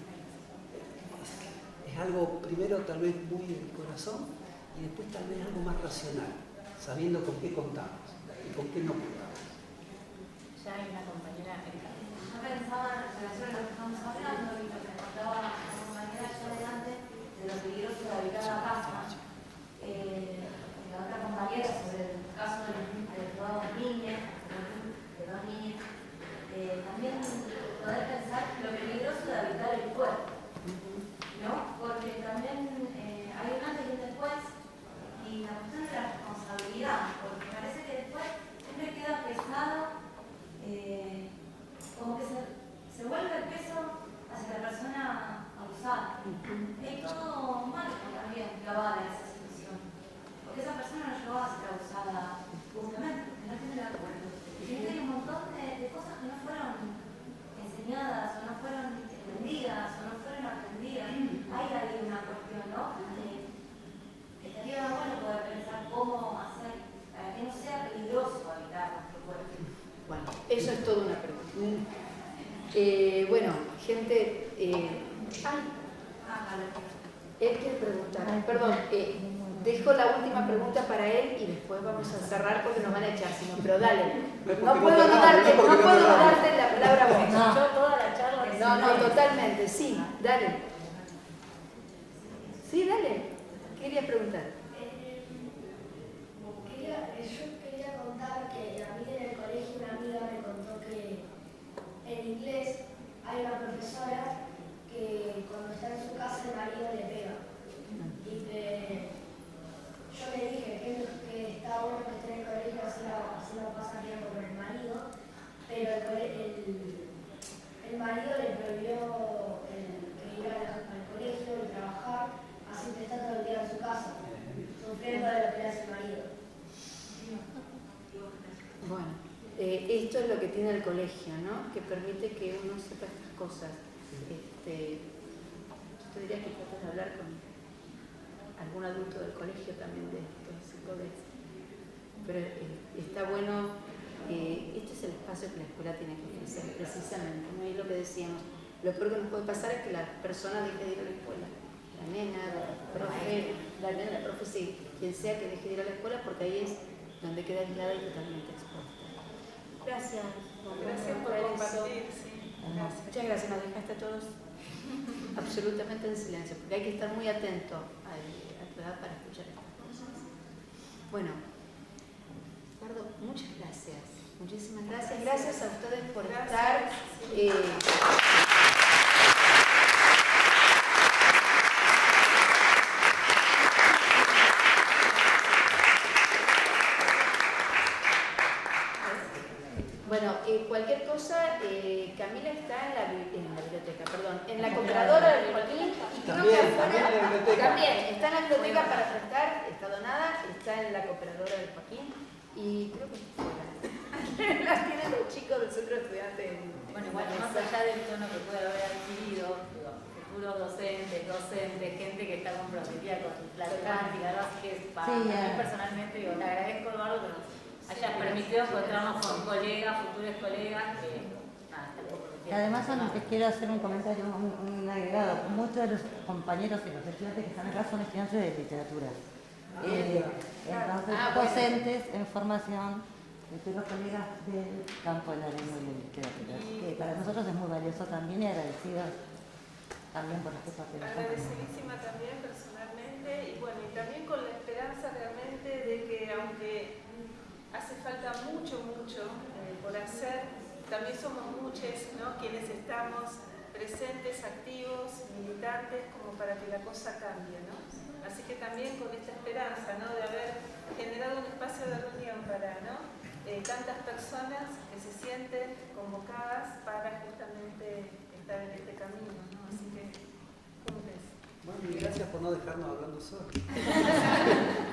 Es algo, primero, tal vez muy del corazón, y después tal vez algo más racional, sabiendo con qué contamos y con qué no contamos. Ya hay una compañera. Yo pensaba en relación a lo que estamos hablando y lo que me contaba la compañera yo adelante de lo peligroso de habitar la casa. La otra compañera sobre el caso de dos niñas, también poder pensar lo peligroso de habitar el cuerpo, ¿no? Porque también hay un antes y un después, y la cuestión de la responsabilidad, porque parece que después siempre queda pesado, como que se vuelve el peso hacia la persona abusada. Hay todo mal también clavada en esa situación, porque esa persona no llegó a ser abusada justamente, porque no tiene la culpa. Y hay un montón de cosas que no fueron enseñadas, o no fueron entendidas, o no fueron aprendidas. Hay ahí una cuestión, ¿no? Estaría bueno poder pensar cómo hacer para que no sea peligroso habitar nuestro cuerpo. Bueno, eso es toda una pregunta. Bueno, gente, él quiere preguntar, perdón, dejo la última pregunta para él y después vamos a cerrar porque nos van a echar, pero dale, no puedo no darte la palabra a vos. No, yo toda la charla. No, totalmente, sí, dale. Sí, dale, quería preguntar. Yo quería contar que a mí en el colegio una amiga me contó que en inglés hay una profesora que cuando está en su casa el marido le pega. Y que yo le dije que está bueno que esté en el colegio, así no pasa tiempo con el marido, pero el marido le prohibió que ir al colegio y trabajar, así que está todo el día en su casa, sufriendo de lo que le hace el marido. Bueno, esto es lo que tiene el colegio, ¿no? Que permite que uno sepa estas cosas. Yo te diría que trates de hablar con algún adulto del colegio también de esto, si podés. Pero está bueno, este es el espacio que la escuela tiene que ofrecer, precisamente, ¿no? Y lo que decíamos, lo peor que nos puede pasar es que la persona deje de ir a la escuela. La nena, la profe, sí, quien sea que deje de ir a la escuela, porque ahí es donde queda aislada y totalmente expuesta. Gracias. Gracias por compartir. Sí. Muchas gracias, nos dejaste a todos absolutamente en silencio, porque hay que estar muy atento a tu edad para escuchar estas cosas. Bueno, Eduardo, muchas gracias. Muchísimas gracias. Gracias a ustedes por estar. Bueno, cualquier cosa, Camila está en la biblioteca, perdón, en la compradora del Joaquín. También está en la biblioteca para prestar, está donada, está en la cooperadora del Joaquín y creo que está fuera. Las tienen los chicos del centro de estudiantes. Bueno, más allá del tono que puede haber adquirido, futuros docentes, gente que está comprometida con la temática, ¿no? Así que para mí personalmente, le agradezco, Eduardo, que nos haya permitido encontrarnos con colegas, futuros colegas que Y además antes quiero hacer un comentario, un agregado. Muchos de los compañeros y los estudiantes que están acá son estudiantes de literatura. Entonces, docentes en formación, los colegas del campo de la lengua y la literatura. Que para nosotros es muy valioso también y agradecidos también por este papel. Agradecidísima también personalmente y bueno, y también con la esperanza realmente de que aunque hace falta mucho por hacer, también somos muchos, ¿no?, quienes estamos presentes, activos, militantes, como para que la cosa cambie, ¿no? Así que también con esta esperanza, ¿no?, de haber generado un espacio de reunión para, ¿no?, tantas personas que se sienten convocadas para justamente estar en este camino, ¿no? Así que, juntos. Bueno, y gracias por no dejarnos hablando solos.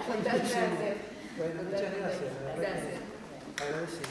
Muchas gracias. Bueno, muchas gracias. Gracias. Agradecido.